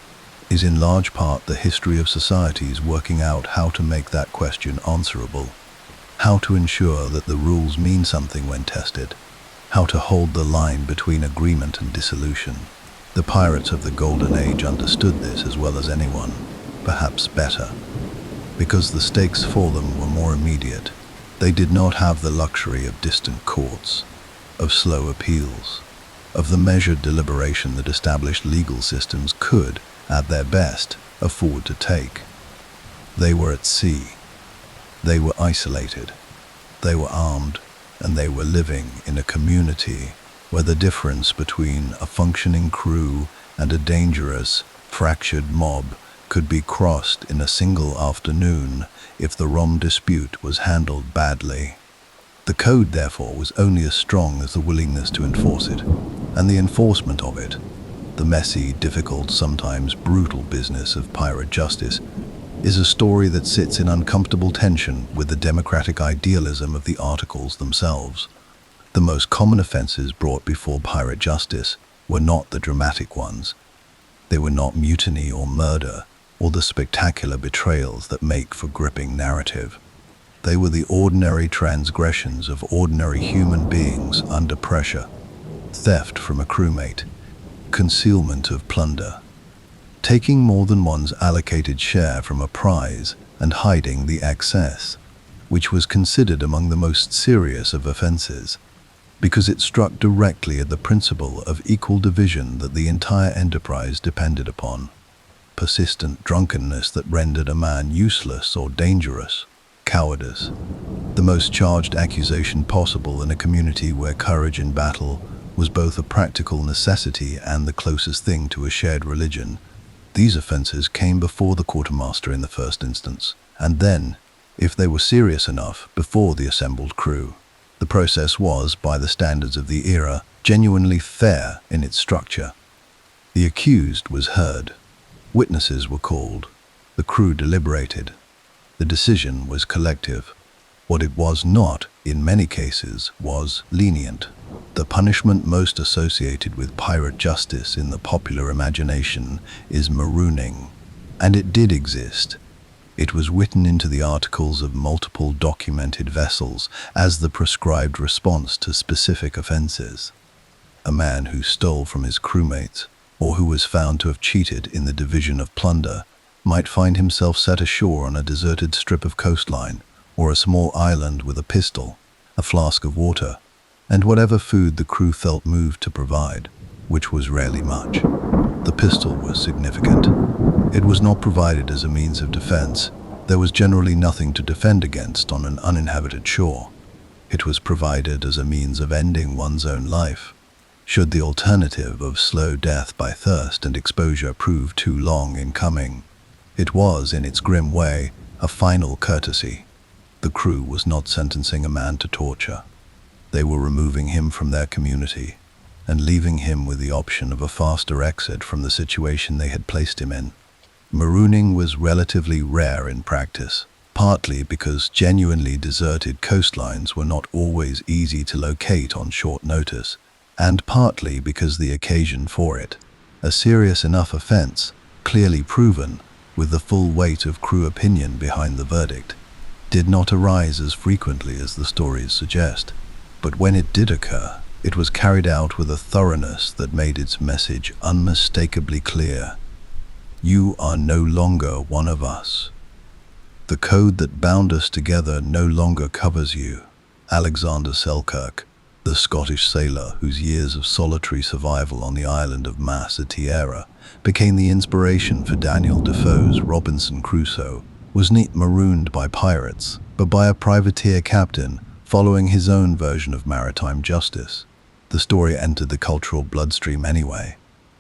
is in large part the history of societies working out how to make that question answerable, how to ensure that the rules mean something when tested, how to hold the line between agreement and dissolution. The pirates of the Golden Age understood this as well as anyone, perhaps better, because the stakes for them were more immediate. They did not have the luxury of distant courts, of slow appeals, of the measured deliberation that established legal systems could, at their best, afford to take. They were at sea. They were isolated. They were armed, and they were living in a community where the difference between a functioning crew and a dangerous, fractured mob could be crossed in a single afternoon if the rum dispute was handled badly. The code, therefore, was only as strong as the willingness to enforce it, and the enforcement of it, the messy, difficult, sometimes brutal business of pirate justice, is a story that sits in uncomfortable tension with the democratic idealism of the articles themselves. The most common offenses brought before pirate justice were not the dramatic ones. They were not mutiny or murder, or the spectacular betrayals that make for gripping narrative. They were the ordinary transgressions of ordinary human beings under pressure: theft from a crewmate, concealment of plunder, taking more than one's allocated share from a prize and hiding the excess, which was considered among the most serious of offenses, because it struck directly at the principle of equal division that the entire enterprise depended upon. Persistent drunkenness that rendered a man useless or dangerous, cowardice, the most charged accusation possible in a community where courage in battle was both a practical necessity and the closest thing to a shared religion. These offenses came before the quartermaster in the first instance, and then, if they were serious enough, before the assembled crew. The process was, by the standards of the era, genuinely fair in its structure. The accused was heard. Witnesses were called. The crew deliberated. The decision was collective. What it was not, in many cases, was lenient. The punishment most associated with pirate justice in the popular imagination is marooning, and it did exist. It was written into the articles of multiple documented vessels as the prescribed response to specific offenses. A man who stole from his crewmates, or who was found to have cheated in the division of plunder, might find himself set ashore on a deserted strip of coastline, or a small island with a pistol, a flask of water, and whatever food the crew felt moved to provide, which was rarely much. The pistol was significant. It was not provided as a means of defense. There was generally nothing to defend against on an uninhabited shore. It was provided as a means of ending one's own life, should the alternative of slow death by thirst and exposure prove too long in coming. It was, in its grim way, a final courtesy. The crew was not sentencing a man to torture. They were removing him from their community and leaving him with the option of a faster exit from the situation they had placed him in. Marooning was relatively rare in practice, partly because genuinely deserted coastlines were not always easy to locate on short notice, and partly because the occasion for it, a serious enough offense, clearly proven, with the full weight of crew opinion behind the verdict, did not arise as frequently as the stories suggest. But when it did occur, it was carried out with a thoroughness that made its message unmistakably clear. You are no longer one of us. The code that bound us together no longer covers you. Alexander Selkirk, the Scottish sailor whose years of solitary survival on the island of Massa-Tierra became the inspiration for Daniel Defoe's Robinson Crusoe, was not marooned by pirates, but by a privateer captain following his own version of maritime justice. The story entered the cultural bloodstream anyway,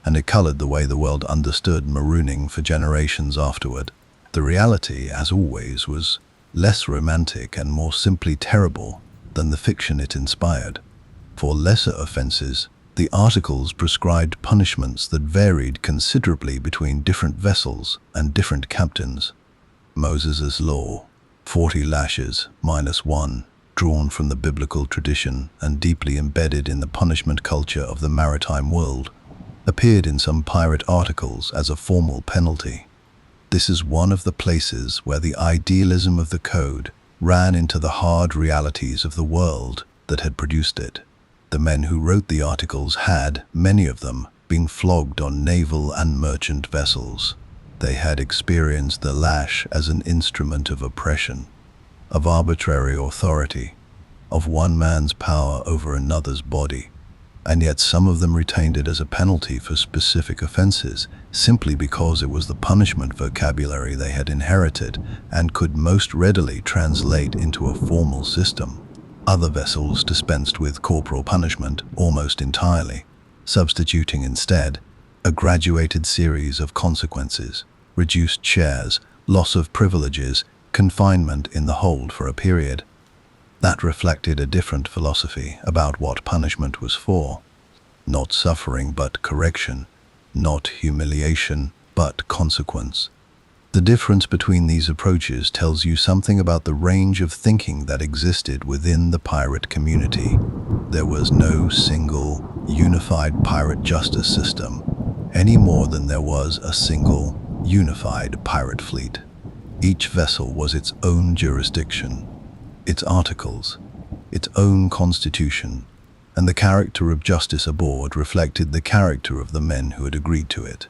and it colored the way the world understood marooning for generations afterward. The reality, as always, was less romantic and more simply terrible than the fiction it inspired. For lesser offenses, the articles prescribed punishments that varied considerably between different vessels and different captains. Moses's law, 40 lashes minus 1, drawn from the biblical tradition and deeply embedded in the punishment culture of the maritime world, appeared in some pirate articles as a formal penalty. This is one of the places where the idealism of the code ran into the hard realities of the world that had produced it. The men who wrote the articles had, many of them, been flogged on naval and merchant vessels. They had experienced the lash as an instrument of oppression, of arbitrary authority, of one man's power over another's body, and yet some of them retained it as a penalty for specific offenses, simply because it was the punishment vocabulary they had inherited and could most readily translate into a formal system. Other vessels dispensed with corporal punishment almost entirely, substituting instead a graduated series of consequences: reduced shares, loss of privileges, confinement in the hold for a period. That reflected a different philosophy about what punishment was for. Not suffering but correction, not humiliation but consequence. The difference between these approaches tells you something about the range of thinking that existed within the pirate community. There was no single, unified pirate justice system, any more than there was a single, unified pirate fleet. Each vessel was its own jurisdiction, its articles, its own constitution, and the character of justice aboard reflected the character of the men who had agreed to it.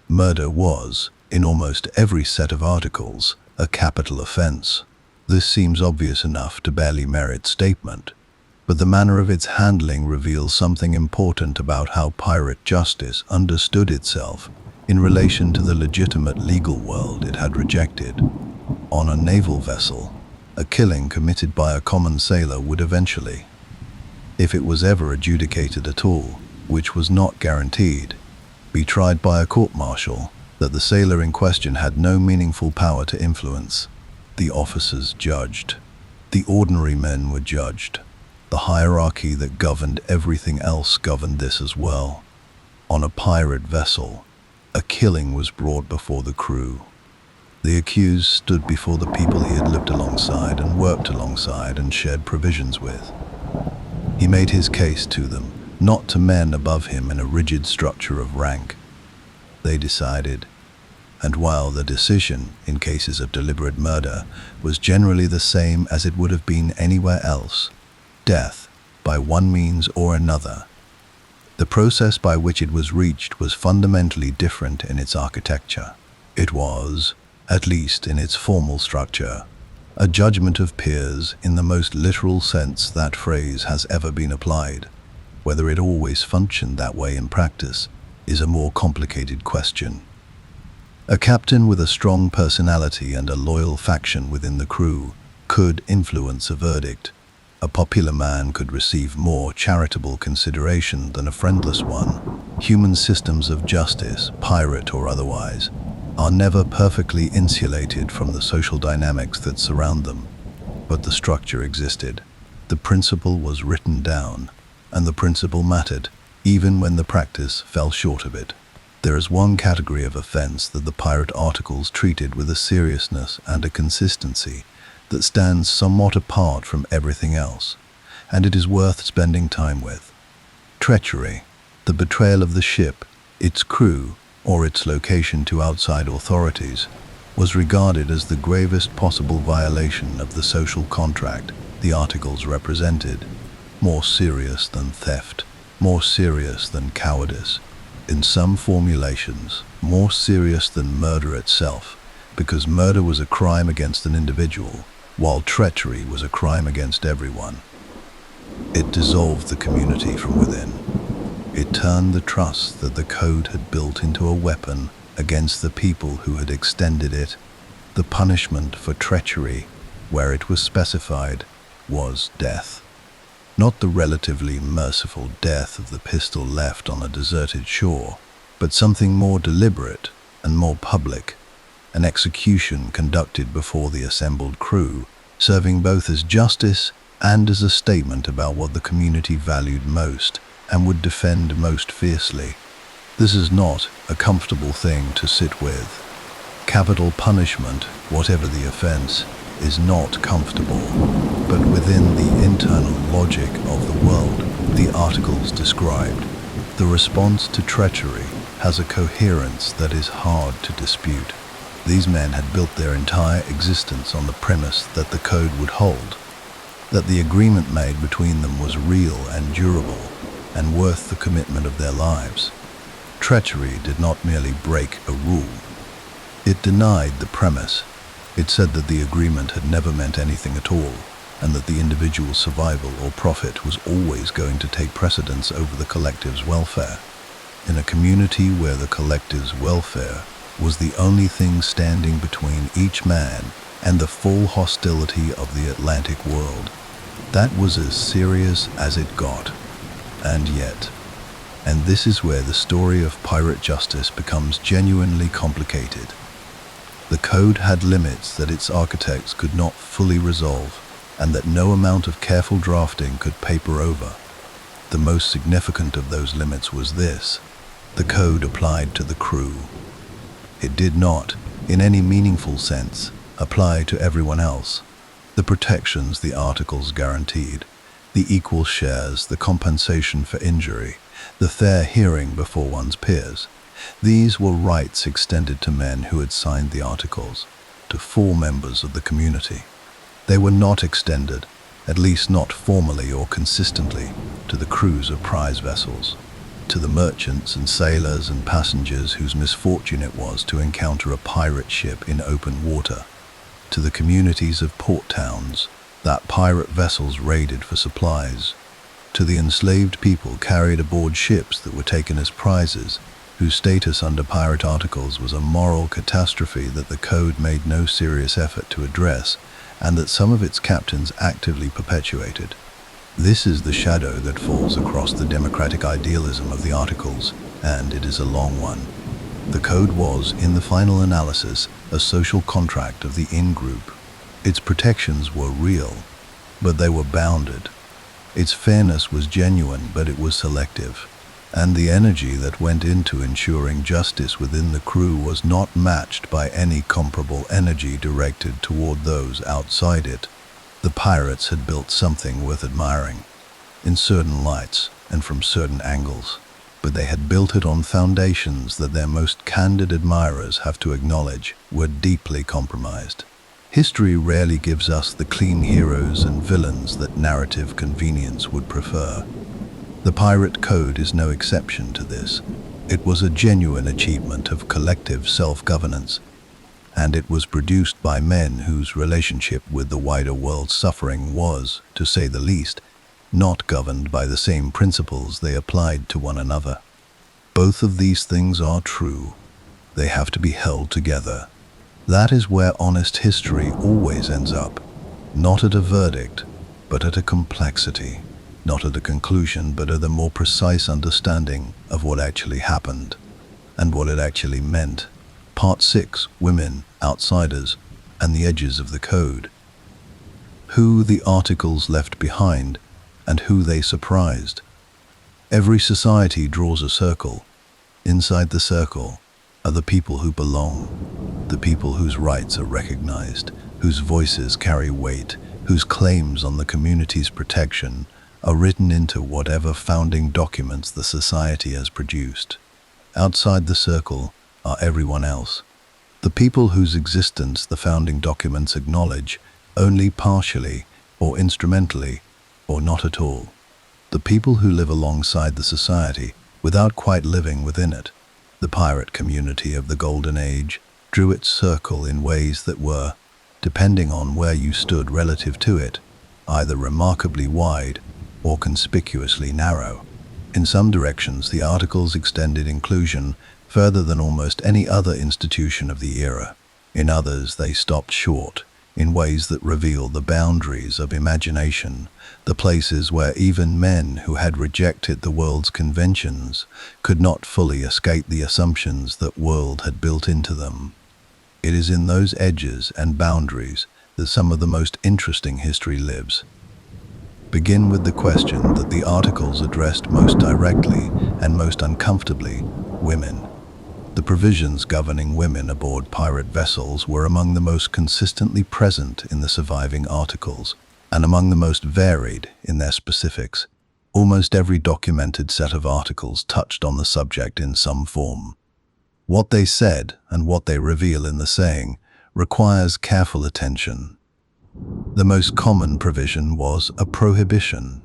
Murder was, in almost every set of articles, a capital offense. This seems obvious enough to barely merit statement, but the manner of its handling reveals something important about how pirate justice understood itself in relation to the legitimate legal world it had rejected. On a naval vessel, a killing committed by a common sailor would eventually, if it was ever adjudicated at all, which was not guaranteed, be tried by a court-martial that the sailor in question had no meaningful power to influence. The officers judged. The ordinary men were judged. The hierarchy that governed everything else governed this as well. On a pirate vessel, a killing was brought before the crew. The accused stood before the people he had lived alongside and worked alongside and shared provisions with. He made his case to them, not to men above him in a rigid structure of rank. They decided, and while the decision, in cases of deliberate murder, was generally the same as it would have been anywhere else, death, by one means or another, the process by which it was reached was fundamentally different in its architecture. It was, at least in its formal structure, a judgment of peers in the most literal sense that phrase has ever been applied. Whether it always functioned that way in practice is a more complicated question. A captain with a strong personality and a loyal faction within the crew could influence a verdict. A popular man could receive more charitable consideration than a friendless one. Human systems of justice, pirate or otherwise, are never perfectly insulated from the social dynamics that surround them. But the structure existed. The principle was written down, and the principle mattered, even when the practice fell short of it. There is one category of offense that the pirate articles treated with a seriousness and a consistency that stands somewhat apart from everything else, and it is worth spending time with. Treachery, the betrayal of the ship, its crew, or its location to outside authorities, was regarded as the gravest possible violation of the social contract the articles represented, more serious than theft, more serious than cowardice, in some formulations, more serious than murder itself, because murder was a crime against an individual, while treachery was a crime against everyone. It dissolved the community from within. It turned the trust that the code had built into a weapon against the people who had extended it. The punishment for treachery, where it was specified, was death. Not the relatively merciful death of the pistol left on a deserted shore, but something more deliberate and more public, an execution conducted before the assembled crew, serving both as justice and as a statement about what the community valued most and would defend most fiercely. This is not a comfortable thing to sit with. Capital punishment, whatever the offense, is not comfortable, but within the internal logic of the world the articles described, the response to treachery has a coherence that is hard to dispute. These men had built their entire existence on the premise that the code would hold, that the agreement made between them was real and durable, and worth the commitment of their lives. Treachery did not merely break a rule. It denied the premise. It said that the agreement had never meant anything at all, and that the individual's survival or profit was always going to take precedence over the collective's welfare. In a community where the collective's welfare was the only thing standing between each man and the full hostility of the Atlantic world, that was as serious as it got. And yet, and this is where the story of pirate justice becomes genuinely complicated. The code had limits that its architects could not fully resolve, and that no amount of careful drafting could paper over. The most significant of those limits was this: the code applied to the crew. It did not, in any meaningful sense, apply to everyone else. The protections the articles guaranteed, the equal shares, the compensation for injury, the fair hearing before one's peers, these were rights extended to men who had signed the articles, to full members of the community. They were not extended, at least not formally or consistently, to the crews of prize vessels, to the merchants and sailors and passengers whose misfortune it was to encounter a pirate ship in open water, to the communities of port towns that pirate vessels raided for supplies, to the enslaved people carried aboard ships that were taken as prizes, whose status under pirate articles was a moral catastrophe that the code made no serious effort to address, and that some of its captains actively perpetuated. This is the shadow that falls across the democratic idealism of the articles, and it is a long one. The code was, in the final analysis, a social contract of the in-group. Its protections were real, but they were bounded. Its fairness was genuine, but it was selective. And the energy that went into ensuring justice within the crew was not matched by any comparable energy directed toward those outside it. The pirates had built something worth admiring, in certain lights and from certain angles, but they had built it on foundations that their most candid admirers have to acknowledge were deeply compromised. History rarely gives us the clean heroes and villains that narrative convenience would prefer. The Pirate Code is no exception to this. It was a genuine achievement of collective self-governance, and it was produced by men whose relationship with the wider world's suffering was, to say the least, not governed by the same principles they applied to one another. Both of these things are true. They have to be held together. That is where honest history always ends up, not at a verdict, but at a complexity. Not at a conclusion, but at a more precise understanding of what actually happened and what it actually meant. Part 6, Women, Outsiders, and the Edges of the Code. Who the articles left behind and who they surprised. Every society draws a circle. Inside the circle are the people who belong, the people whose rights are recognized, whose voices carry weight, whose claims on the community's protection are written into whatever founding documents the society has produced. Outside the circle are everyone else, the people whose existence the founding documents acknowledge only partially or instrumentally or not at all. The people who live alongside the society without quite living within it. The pirate community of the Golden Age drew its circle in ways that were, depending on where you stood relative to it, either remarkably wide or conspicuously narrow. In some directions, the articles extended inclusion further than almost any other institution of the era. In others, they stopped short, in ways that reveal the boundaries of imagination, the places where even men who had rejected the world's conventions could not fully escape the assumptions that world had built into them. It is in those edges and boundaries that some of the most interesting history lives. Begin with the question that the articles addressed most directly and most uncomfortably: women. The provisions governing women aboard pirate vessels were among the most consistently present in the surviving articles, and among the most varied in their specifics. Almost every documented set of articles touched on the subject in some form. What they said and what they reveal in the saying requires careful attention. The most common provision was a prohibition.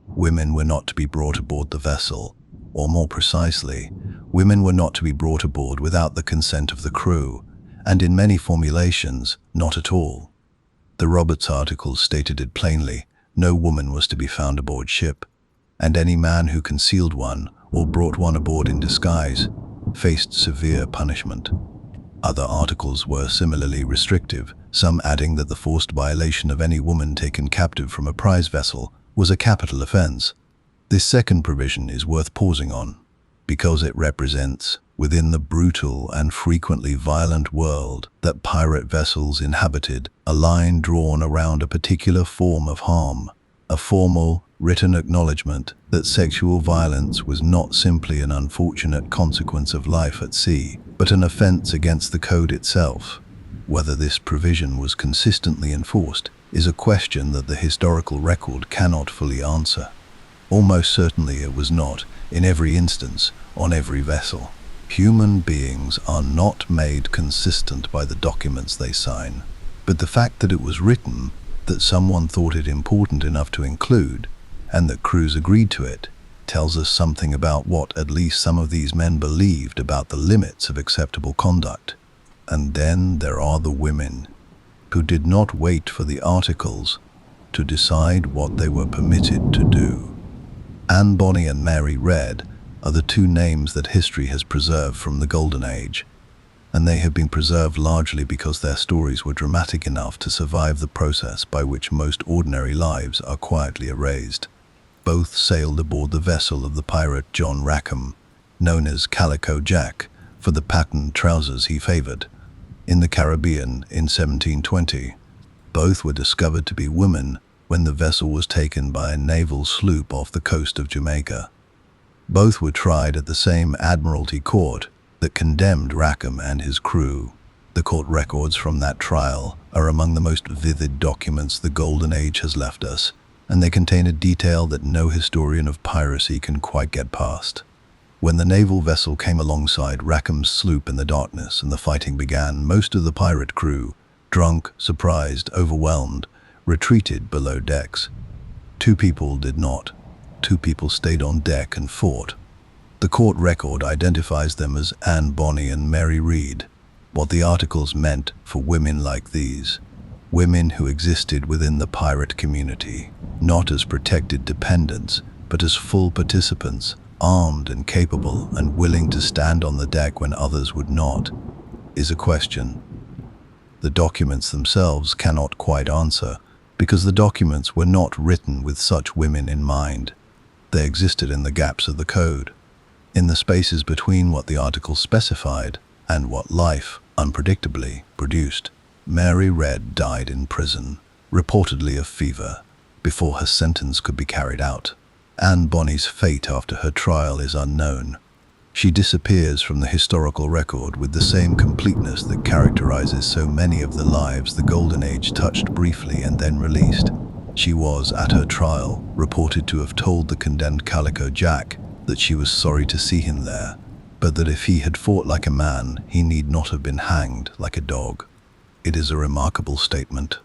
Women were not to be brought aboard the vessel, or more precisely, women were not to be brought aboard without the consent of the crew, and in many formulations, not at all. The Roberts articles stated it plainly: no woman was to be found aboard ship, and any man who concealed one or brought one aboard in disguise faced severe punishment. Other articles were similarly restrictive, some adding that the forced violation of any woman taken captive from a prize vessel was a capital offense. This second provision is worth pausing on, because it represents, within the brutal and frequently violent world that pirate vessels inhabited, a line drawn around a particular form of harm, a formal, written acknowledgement that sexual violence was not simply an unfortunate consequence of life at sea, but an offense against the code itself. Whether this provision was consistently enforced is a question that the historical record cannot fully answer. Almost certainly it was not, in every instance, on every vessel. Human beings are not made consistent by the documents they sign, but the fact that it was written, that someone thought it important enough to include, and that crews agreed to it, tells us something about what at least some of these men believed about the limits of acceptable conduct. And then there are the women, who did not wait for the articles to decide what they were permitted to do. Anne Bonny and Mary Read are the two names that history has preserved from the Golden Age, and they have been preserved largely because their stories were dramatic enough to survive the process by which most ordinary lives are quietly erased. Both sailed aboard the vessel of the pirate John Rackham, known as Calico Jack, for the patterned trousers he favored, in the Caribbean in 1720. Both were discovered to be women when the vessel was taken by a naval sloop off the coast of Jamaica. Both were tried at the same Admiralty court that condemned Rackham and his crew. The court records from that trial are among the most vivid documents the Golden Age has left us, and they contain a detail that no historian of piracy can quite get past. When the naval vessel came alongside Rackham's sloop in the darkness and the fighting began, most of the pirate crew, drunk, surprised, overwhelmed, retreated below decks. 2 people did not. 2 people stayed on deck and fought. The court record identifies them as Anne Bonny and Mary Read. What the articles meant for women like these, women who existed within the pirate community, not as protected dependents, but as full participants, armed and capable and willing to stand on the deck when others would not, is a question the documents themselves cannot quite answer, because the documents were not written with such women in mind. They existed in the gaps of the code, in the spaces between what the articles specified and what life, unpredictably, produced. Mary Read died in prison, reportedly of fever, before her sentence could be carried out. Anne Bonny's fate after her trial is unknown. She disappears from the historical record with the same completeness that characterizes so many of the lives the Golden Age touched briefly and then released. She was, at her trial, reported to have told the condemned Calico Jack that she was sorry to see him there, but that if he had fought like a man, he need not have been hanged like a dog. It is a remarkable statement.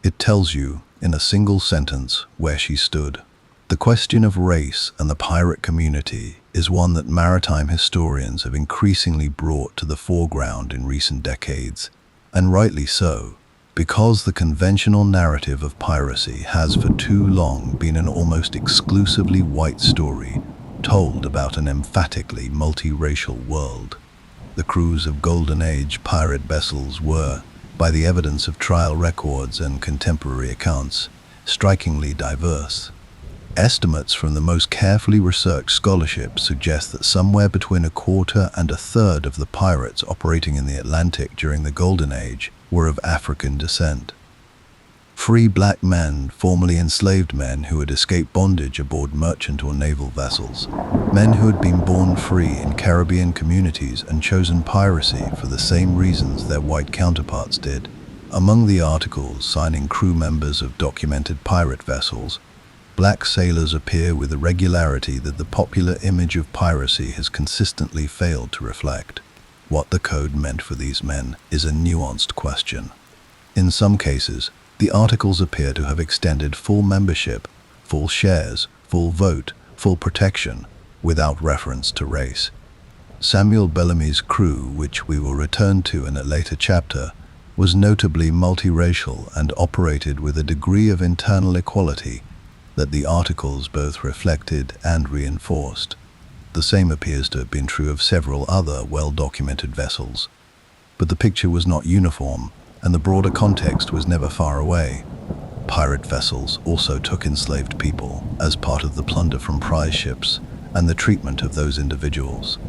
It tells you, in a single sentence, where she stood. The question of race and the pirate community is one that maritime historians have increasingly brought to the foreground in recent decades, and rightly so, because the conventional narrative of piracy has for too long been an almost exclusively white story told about an emphatically multiracial world. The crews of Golden Age pirate vessels were, by the evidence of trial records and contemporary accounts, strikingly diverse. Estimates from the most carefully researched scholarship suggest that somewhere between a quarter and a third of the pirates operating in the Atlantic during the Golden Age were of African descent. Free black men, formerly enslaved men who had escaped bondage aboard merchant or naval vessels, men who had been born free in Caribbean communities and chosen piracy for the same reasons their white counterparts did. Among the articles signing crew members of documented pirate vessels, black sailors appear with a regularity that the popular image of piracy has consistently failed to reflect. What the code meant for these men is a nuanced question. In some cases, the articles appear to have extended full membership, full shares, full vote, full protection, without reference to race. Samuel Bellamy's crew, which we will return to in a later chapter, was notably multiracial and operated with a degree of internal equality that the articles both reflected and reinforced. The same appears to have been true of several other well-documented vessels. But the picture was not uniform, and the broader context was never far away. Pirate vessels also took enslaved people as part of the plunder from prize ships and the treatment of those individuals.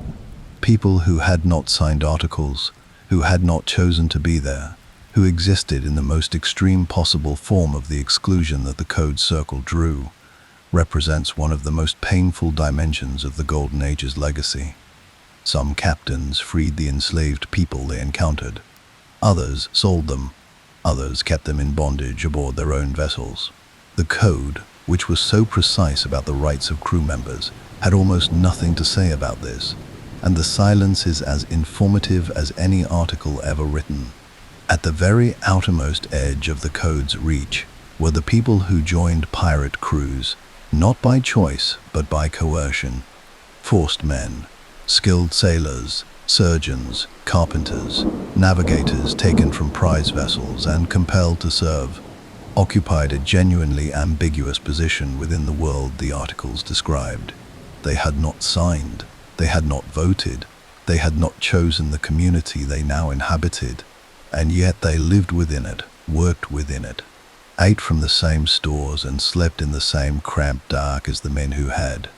People who had not signed articles, who had not chosen to be there, who existed in the most extreme possible form of the exclusion that the Code Circle drew, represents one of the most painful dimensions of the Golden Age's legacy. Some captains freed the enslaved people they encountered. Others sold them. Others kept them in bondage aboard their own vessels. The Code, which was so precise about the rights of crew members, had almost nothing to say about this, and the silence is as informative as any article ever written. At the very outermost edge of the Code's reach were the people who joined pirate crews, not by choice but by coercion. Forced men, skilled sailors, surgeons, carpenters, navigators taken from prize vessels and compelled to serve, occupied a genuinely ambiguous position within the world the articles described. They had not signed, they had not voted, they had not chosen the community they now inhabited, and yet they lived within it, worked within it, ate from the same stores and slept in the same cramped dark as the men who had.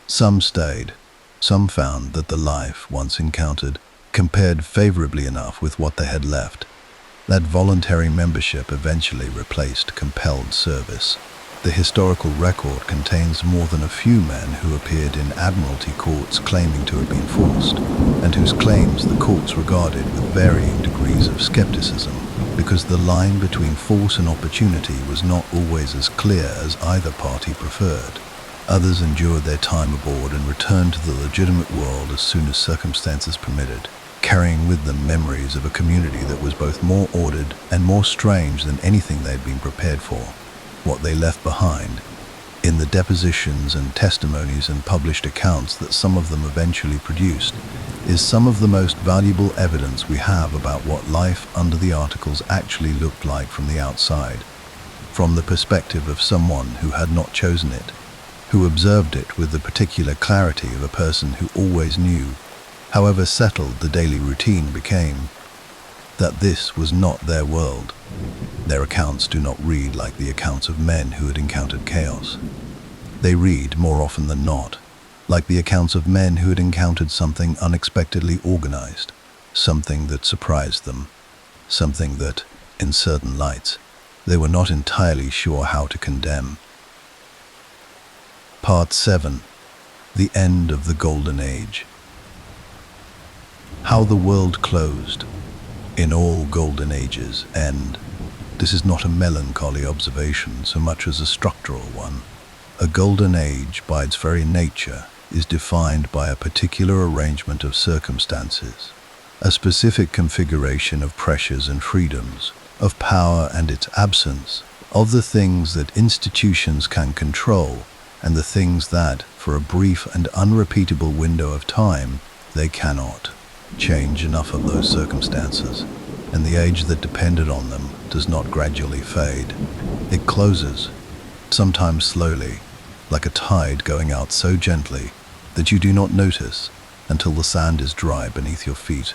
Some stayed. Some found that the life once encountered compared favorably enough with what they had left. That voluntary membership eventually replaced compelled service. The historical record contains more than a few men who appeared in admiralty courts claiming to have been forced, and whose claims the courts regarded with varying degrees of skepticism, because the line between force and opportunity was not always as clear as either party preferred. Others endured their time aboard and returned to the legitimate world as soon as circumstances permitted, carrying with them memories of a community that was both more ordered and more strange than anything they had been prepared for. What they left behind, in the depositions and testimonies and published accounts that some of them eventually produced, is some of the most valuable evidence we have about what life under the articles actually looked like from the outside, from the perspective of someone who had not chosen it, who observed it with the particular clarity of a person who always knew, however settled the daily routine became, that this was not their world. Their accounts do not read like the accounts of men who had encountered chaos. They read, more often than not, like the accounts of men who had encountered something unexpectedly organized, something that surprised them, something that, in certain lights, they were not entirely sure how to condemn. Part 7. The End of the Golden Age. How the world closed. In all golden ages end. This is not a melancholy observation so much as a structural one. A golden age, by its very nature, is defined by a particular arrangement of circumstances, a specific configuration of pressures and freedoms, of power and its absence, of the things that institutions can control, and the things that, for a brief and unrepeatable window of time, they cannot. Change enough of those circumstances, and the age that depended on them does not gradually fade. It closes, sometimes slowly, like a tide going out so gently that you do not notice until the sand is dry beneath your feet.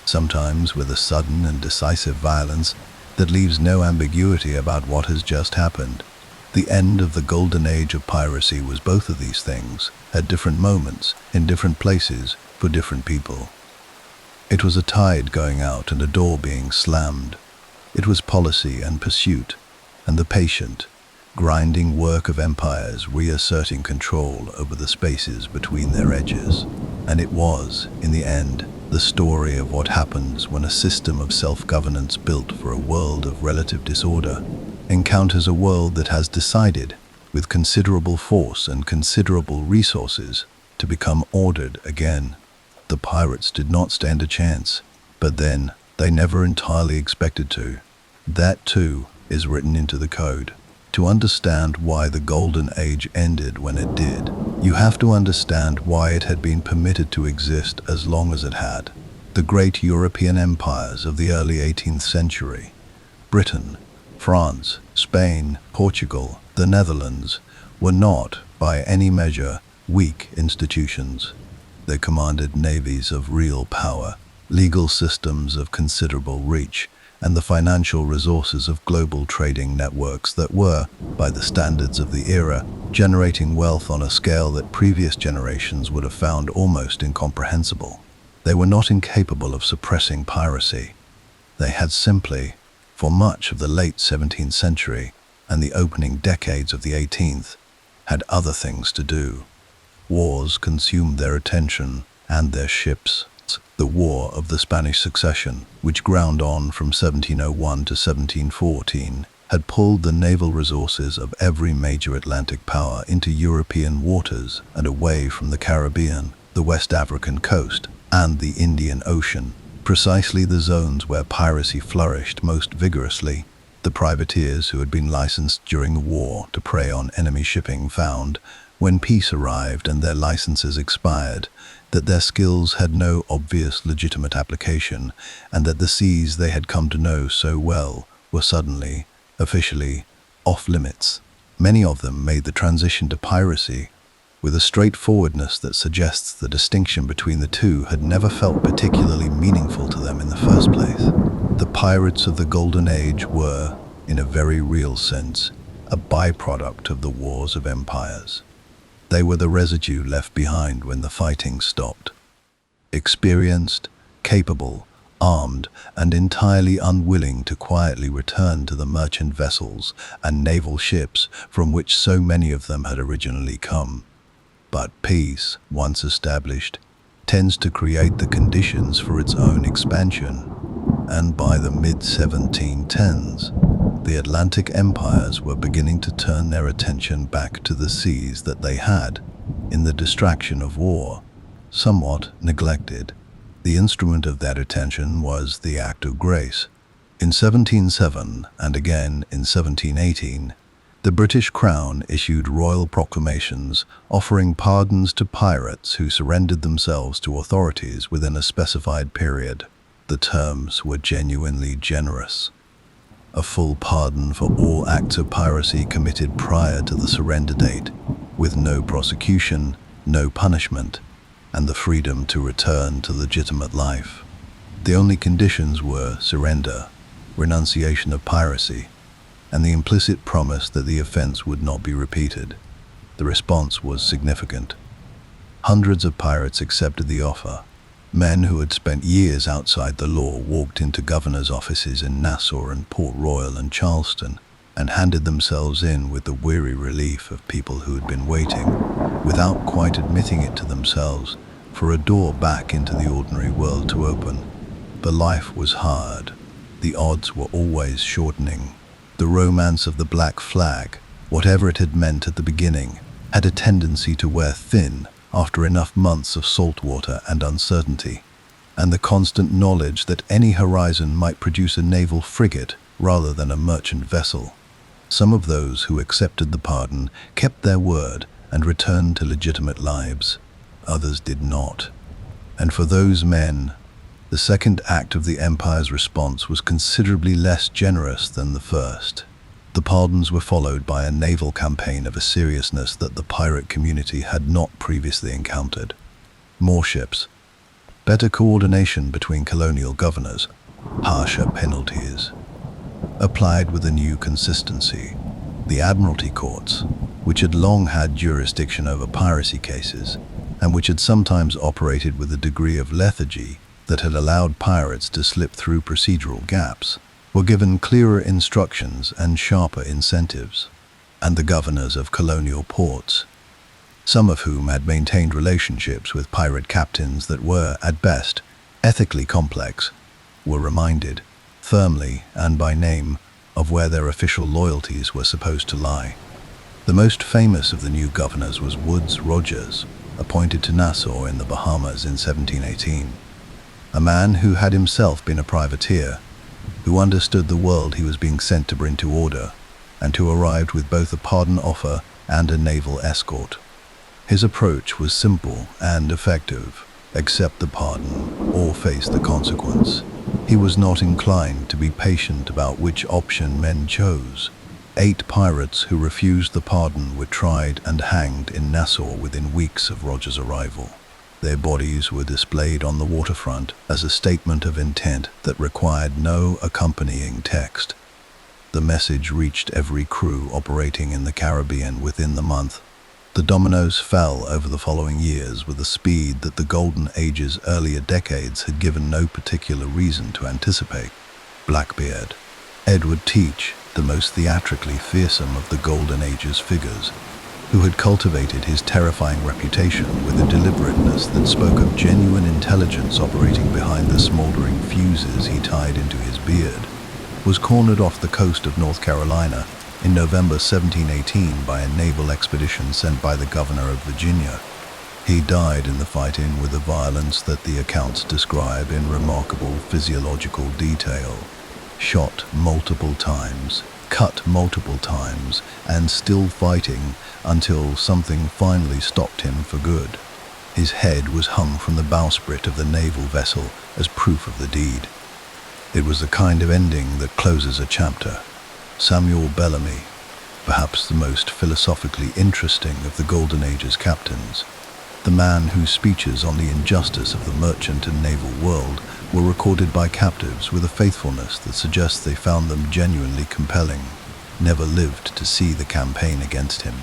sometimes with a sudden and decisive violence that leaves no ambiguity about what has just happened. The end of the golden age of piracy was both of these things, at different moments, in different places, for different people. It was a tide going out and a door being slammed. It was policy and pursuit, and the patient, grinding work of empires reasserting control over the spaces between their edges. And it was, in the end, the story of what happens when a system of self-governance built for a world of relative disorder encounters a world that has decided, with considerable force and considerable resources, to become ordered again. The pirates did not stand a chance, but then they never entirely expected to. That too is written into the code. To understand why the Golden Age ended when it did, you have to understand why it had been permitted to exist as long as it had. The great European empires of the early 18th century, Britain, France, Spain, Portugal, the Netherlands, were not, by any measure, weak institutions. They commanded navies of real power, legal systems of considerable reach, and the financial resources of global trading networks that were, by the standards of the era, generating wealth on a scale that previous generations would have found almost incomprehensible. They were not incapable of suppressing piracy. They had simply, for much of the late 17th century and the opening decades of the 18th, had other things to do. Wars consumed their attention and their ships. The War of the Spanish Succession, which ground on from 1701 to 1714, had pulled the naval resources of every major Atlantic power into European waters and away from the Caribbean, the West African coast, and the Indian Ocean, precisely the zones where piracy flourished most vigorously. The privateers who had been licensed during the war to prey on enemy shipping found, when peace arrived and their licenses expired, that their skills had no obvious legitimate application, and that the seas they had come to know so well were suddenly, officially, off-limits. Many of them made the transition to piracy with a straightforwardness that suggests the distinction between the two had never felt particularly meaningful to them in the first place. The pirates of the Golden Age were, in a very real sense, a byproduct of the wars of empires. They were the residue left behind when the fighting stopped. Experienced, capable, armed, and entirely unwilling to quietly return to the merchant vessels and naval ships from which so many of them had originally come. But peace, once established, tends to create the conditions for its own expansion, and by the mid-1710s, the Atlantic empires were beginning to turn their attention back to the seas that they had, in the distraction of war, somewhat neglected. The instrument of that attention was the Act of Grace. In 1707 and again in 1718, the British Crown issued royal proclamations offering pardons to pirates who surrendered themselves to authorities within a specified period. The terms were genuinely generous. A full pardon for all acts of piracy committed prior to the surrender date, with no prosecution, no punishment, and the freedom to return to legitimate life. The only conditions were surrender, renunciation of piracy, and the implicit promise that the offense would not be repeated. The response was significant. Hundreds of pirates accepted the offer. Men who had spent years outside the law walked into governors' offices in Nassau and Port Royal and Charleston and handed themselves in with the weary relief of people who had been waiting, without quite admitting it to themselves, for a door back into the ordinary world to open. But life was hard. The odds were always shortening. The romance of the black flag, whatever it had meant at the beginning, had a tendency to wear thin after enough months of salt water and uncertainty, and the constant knowledge that any horizon might produce a naval frigate rather than a merchant vessel. Some of those who accepted the pardon kept their word and returned to legitimate lives. Others did not. And for those men, the second act of the empire's response was considerably less generous than the first. The pardons were followed by a naval campaign of a seriousness that the pirate community had not previously encountered. More ships, better coordination between colonial governors, harsher penalties, applied with a new consistency. The Admiralty courts, which had long had jurisdiction over piracy cases, and which had sometimes operated with a degree of lethargy that had allowed pirates to slip through procedural gaps, were given clearer instructions and sharper incentives. And the governors of colonial ports, some of whom had maintained relationships with pirate captains that were, at best, ethically complex, were reminded, firmly and by name, of where their official loyalties were supposed to lie. The most famous of the new governors was Woodes Rogers, appointed to Nassau in the Bahamas in 1718. A man who had himself been a privateer, who understood the world he was being sent to bring to order, and who arrived with both a pardon offer and a naval escort. His approach was simple and effective: accept the pardon or face the consequence. He was not inclined to be patient about which option men chose. 8 pirates who refused the pardon were tried and hanged in Nassau within weeks of Rogers' arrival. Their bodies were displayed on the waterfront as a statement of intent that required no accompanying text. The message reached every crew operating in the Caribbean within the month. The dominoes fell over the following years with a speed that the Golden Age's earlier decades had given no particular reason to anticipate. Blackbeard, Edward Teach, the most theatrically fearsome of the Golden Age's figures, who had cultivated his terrifying reputation with a deliberateness that spoke of genuine intelligence operating behind the smoldering fuses he tied into his beard, was cornered off the coast of North Carolina in November 1718 by a naval expedition sent by the governor of Virginia. He died in the fighting with a violence that the accounts describe in remarkable physiological detail. Shot multiple times, cut multiple times, and still fighting until something finally stopped him for good. His head was hung from the bowsprit of the naval vessel as proof of the deed. It was the kind of ending that closes a chapter. Samuel Bellamy, perhaps the most philosophically interesting of the Golden Age's captains, the man whose speeches on the injustice of the merchant and naval world were recorded by captives with a faithfulness that suggests they found them genuinely compelling, never lived to see the campaign against him.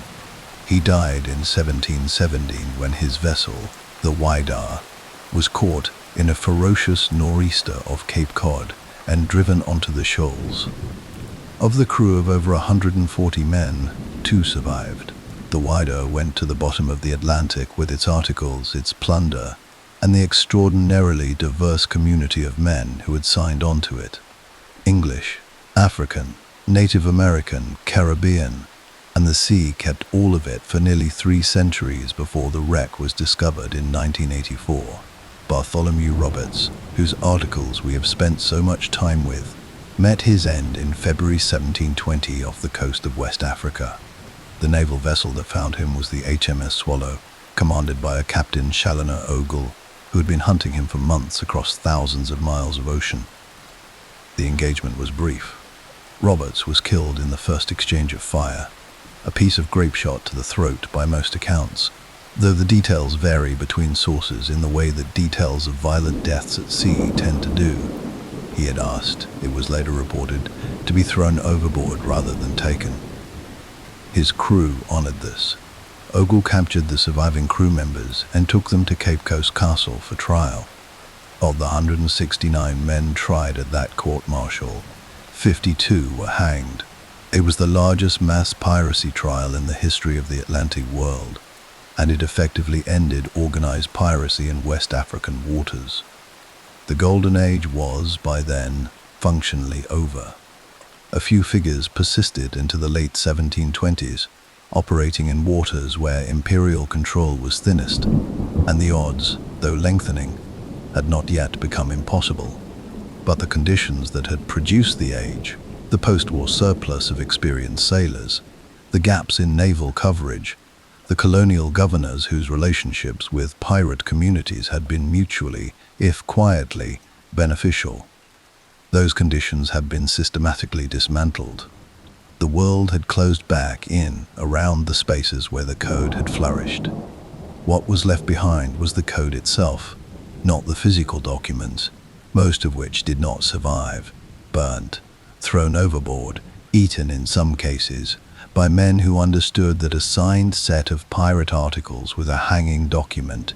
He died in 1717 when his vessel, the Wydar, was caught in a ferocious nor'easter off Cape Cod and driven onto the shoals. Of the crew of over 140 men, 2 survived. The Wydar went to the bottom of the Atlantic with its articles, its plunder, and the extraordinarily diverse community of men who had signed on to it. English, African, Native American, Caribbean, and the sea kept all of it for nearly 3 centuries before the wreck was discovered in 1984. Bartholomew Roberts, whose articles we have spent so much time with, met his end in February 1720 off the coast of West Africa. The naval vessel that found him was the HMS Swallow, commanded by a Captain Challoner Ogle, who had been hunting him for months across thousands of miles of ocean. The engagement was brief. Roberts was killed in the first exchange of fire, a piece of grape shot to the throat by most accounts, though the details vary between sources in the way that details of violent deaths at sea tend to do. He had asked, it was later reported, to be thrown overboard rather than taken. His crew honored this. Ogle captured the surviving crew members and took them to Cape Coast Castle for trial. Of the 169 men tried at that court-martial, 52 were hanged. It was the largest mass piracy trial in the history of the Atlantic world, and it effectively ended organized piracy in West African waters. The Golden Age was, by then, functionally over. A few figures persisted into the late 1720s, operating in waters where imperial control was thinnest, and the odds, though lengthening, had not yet become impossible. But the conditions that had produced the age, the post-war surplus of experienced sailors, the gaps in naval coverage, the colonial governors whose relationships with pirate communities had been mutually, if quietly, beneficial. Those conditions had been systematically dismantled. The world had closed back in around the spaces where the code had flourished. What was left behind was the code itself, not the physical documents, most of which did not survive, burnt, thrown overboard, eaten in some cases, by men who understood that a signed set of pirate articles was a hanging document,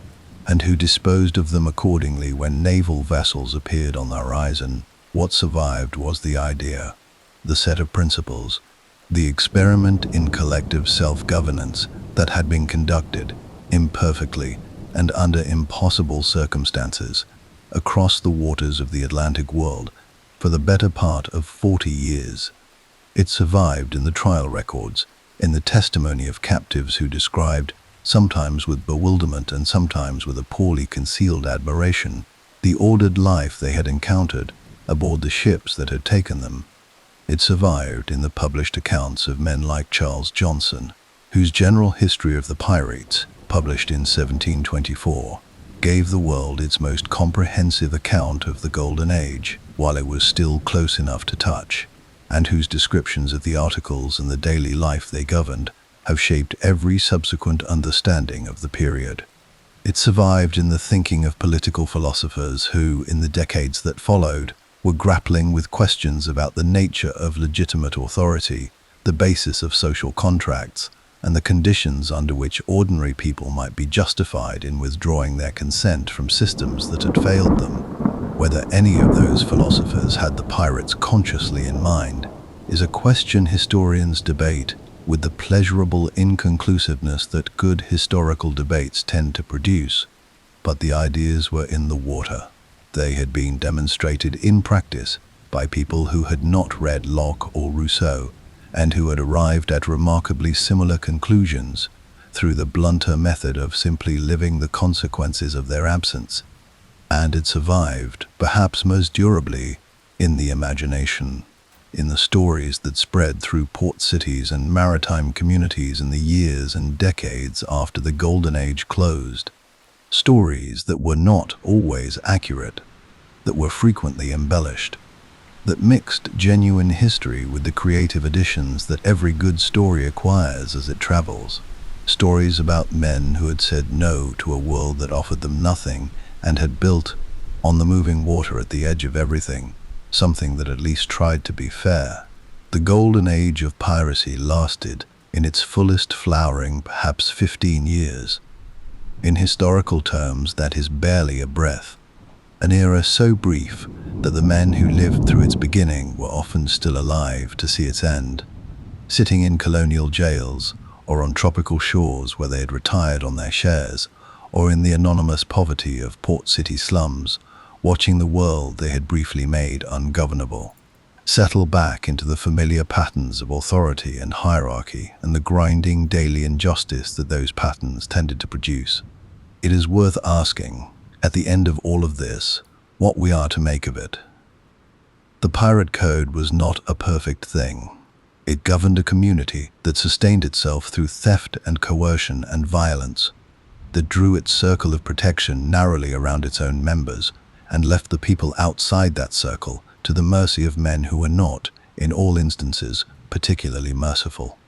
and who disposed of them accordingly when naval vessels appeared on the horizon. What survived was the idea, the set of principles, the experiment in collective self-governance that had been conducted, imperfectly and under impossible circumstances, across the waters of the Atlantic world for the better part of 40 years. It survived in the trial records, in the testimony of captives who described, sometimes with bewilderment and sometimes with a poorly concealed admiration, the ordered life they had encountered aboard the ships that had taken them. It survived in the published accounts of men like Charles Johnson, whose General History of the Pirates, published in 1724, gave the world its most comprehensive account of the Golden Age, while it was still close enough to touch, and whose descriptions of the articles and the daily life they governed have shaped every subsequent understanding of the period. It survived in the thinking of political philosophers who, in the decades that followed, were grappling with questions about the nature of legitimate authority, the basis of social contracts, and the conditions under which ordinary people might be justified in withdrawing their consent from systems that had failed them. Whether any of those philosophers had the pirates consciously in mind is a question historians debate with the pleasurable inconclusiveness that good historical debates tend to produce. But the ideas were in the water. They had been demonstrated in practice by people who had not read Locke or Rousseau, and who had arrived at remarkably similar conclusions through the blunter method of simply living the consequences of their absence. And it survived, perhaps most durably, in the imagination, in the stories that spread through port cities and maritime communities in the years and decades after the Golden Age closed. Stories that were not always accurate, that were frequently embellished, that mixed genuine history with the creative additions that every good story acquires as it travels. Stories about men who had said no to a world that offered them nothing and had built, on the moving water at the edge of everything, something that at least tried to be fair. The Golden Age of piracy lasted, in its fullest flowering, perhaps 15 years. In historical terms, that is barely a breath. An era so brief that the men who lived through its beginning were often still alive to see its end, sitting in colonial jails or on tropical shores where they had retired on their shares, or in the anonymous poverty of port city slums, watching the world they had briefly made ungovernable settle back into the familiar patterns of authority and hierarchy and the grinding daily injustice that those patterns tended to produce. It is worth asking, at the end of all of this, what we are to make of it. The pirate code was not a perfect thing. It governed a community that sustained itself through theft and coercion and violence, that drew its circle of protection narrowly around its own members and left the people outside that circle to the mercy of men who were not, in all instances, particularly merciful.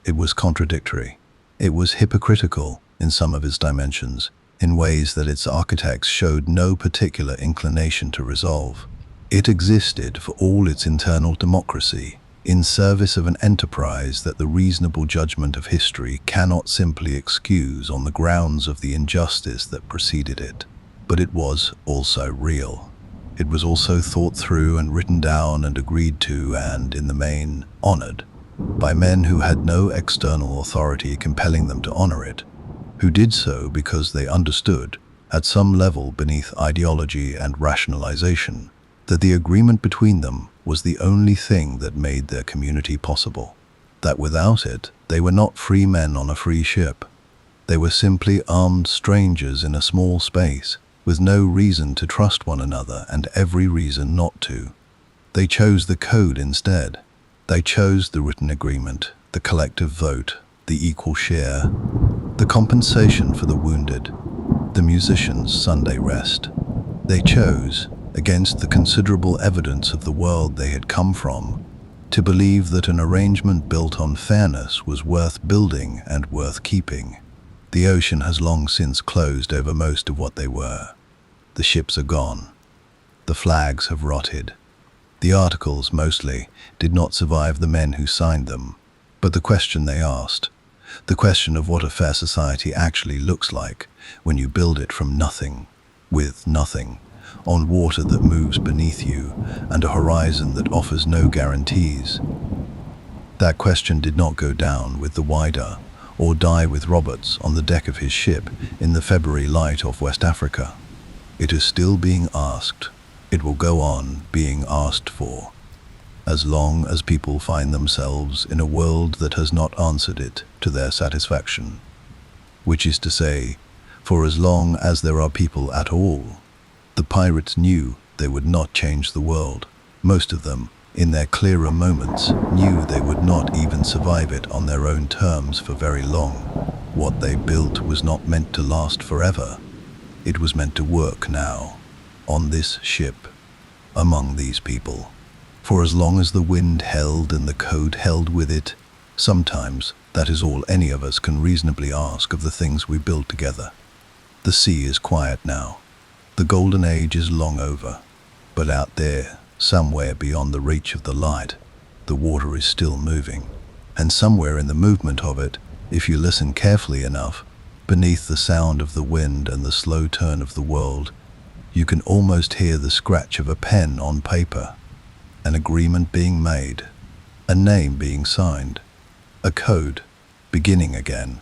It was contradictory. It was hypocritical in some of its dimensions, in ways that its architects showed no particular inclination to resolve. It existed for all its internal democracy, in service of an enterprise that the reasonable judgment of history cannot simply excuse on the grounds of the injustice that preceded it. But it was also real. It was also thought through and written down and agreed to and, in the main, honored by men who had no external authority compelling them to honor it, who did so because they understood, at some level beneath ideology and rationalization, that the agreement between them was the only thing that made their community possible, that without it they were not free men on a free ship. They were simply armed strangers in a small space, with no reason to trust one another and every reason not to. They chose the code instead. They chose the written agreement, the collective vote, the equal share, the compensation for the wounded, the musicians' Sunday rest. They chose, against the considerable evidence of the world they had come from, to believe that an arrangement built on fairness was worth building and worth keeping. The ocean has long since closed over most of what they were. The ships are gone. The flags have rotted. The articles, mostly, did not survive the men who signed them. But the question they asked, the question of what a fair society actually looks like when you build it from nothing, with nothing, on water that moves beneath you and a horizon that offers no guarantees. That question did not go down with the Wider or die with Roberts on the deck of his ship in the February light off West Africa. It is still being asked. It will go on being asked for, as long as people find themselves in a world that has not answered it to their satisfaction. Which is to say, for as long as there are people at all. The pirates knew they would not change the world. Most of them, in their clearer moments, knew they would not even survive it on their own terms for very long. What they built was not meant to last forever. It was meant to work now, on this ship, among these people. For as long as the wind held and the code held with it, sometimes that is all any of us can reasonably ask of the things we build together. The sea is quiet now. The golden age is long over. But out there, somewhere beyond the reach of the light, the water is still moving. And somewhere in the movement of it, if you listen carefully enough, beneath the sound of the wind and the slow turn of the world, you can almost hear the scratch of a pen on paper, an agreement being made, a name being signed, a code beginning again.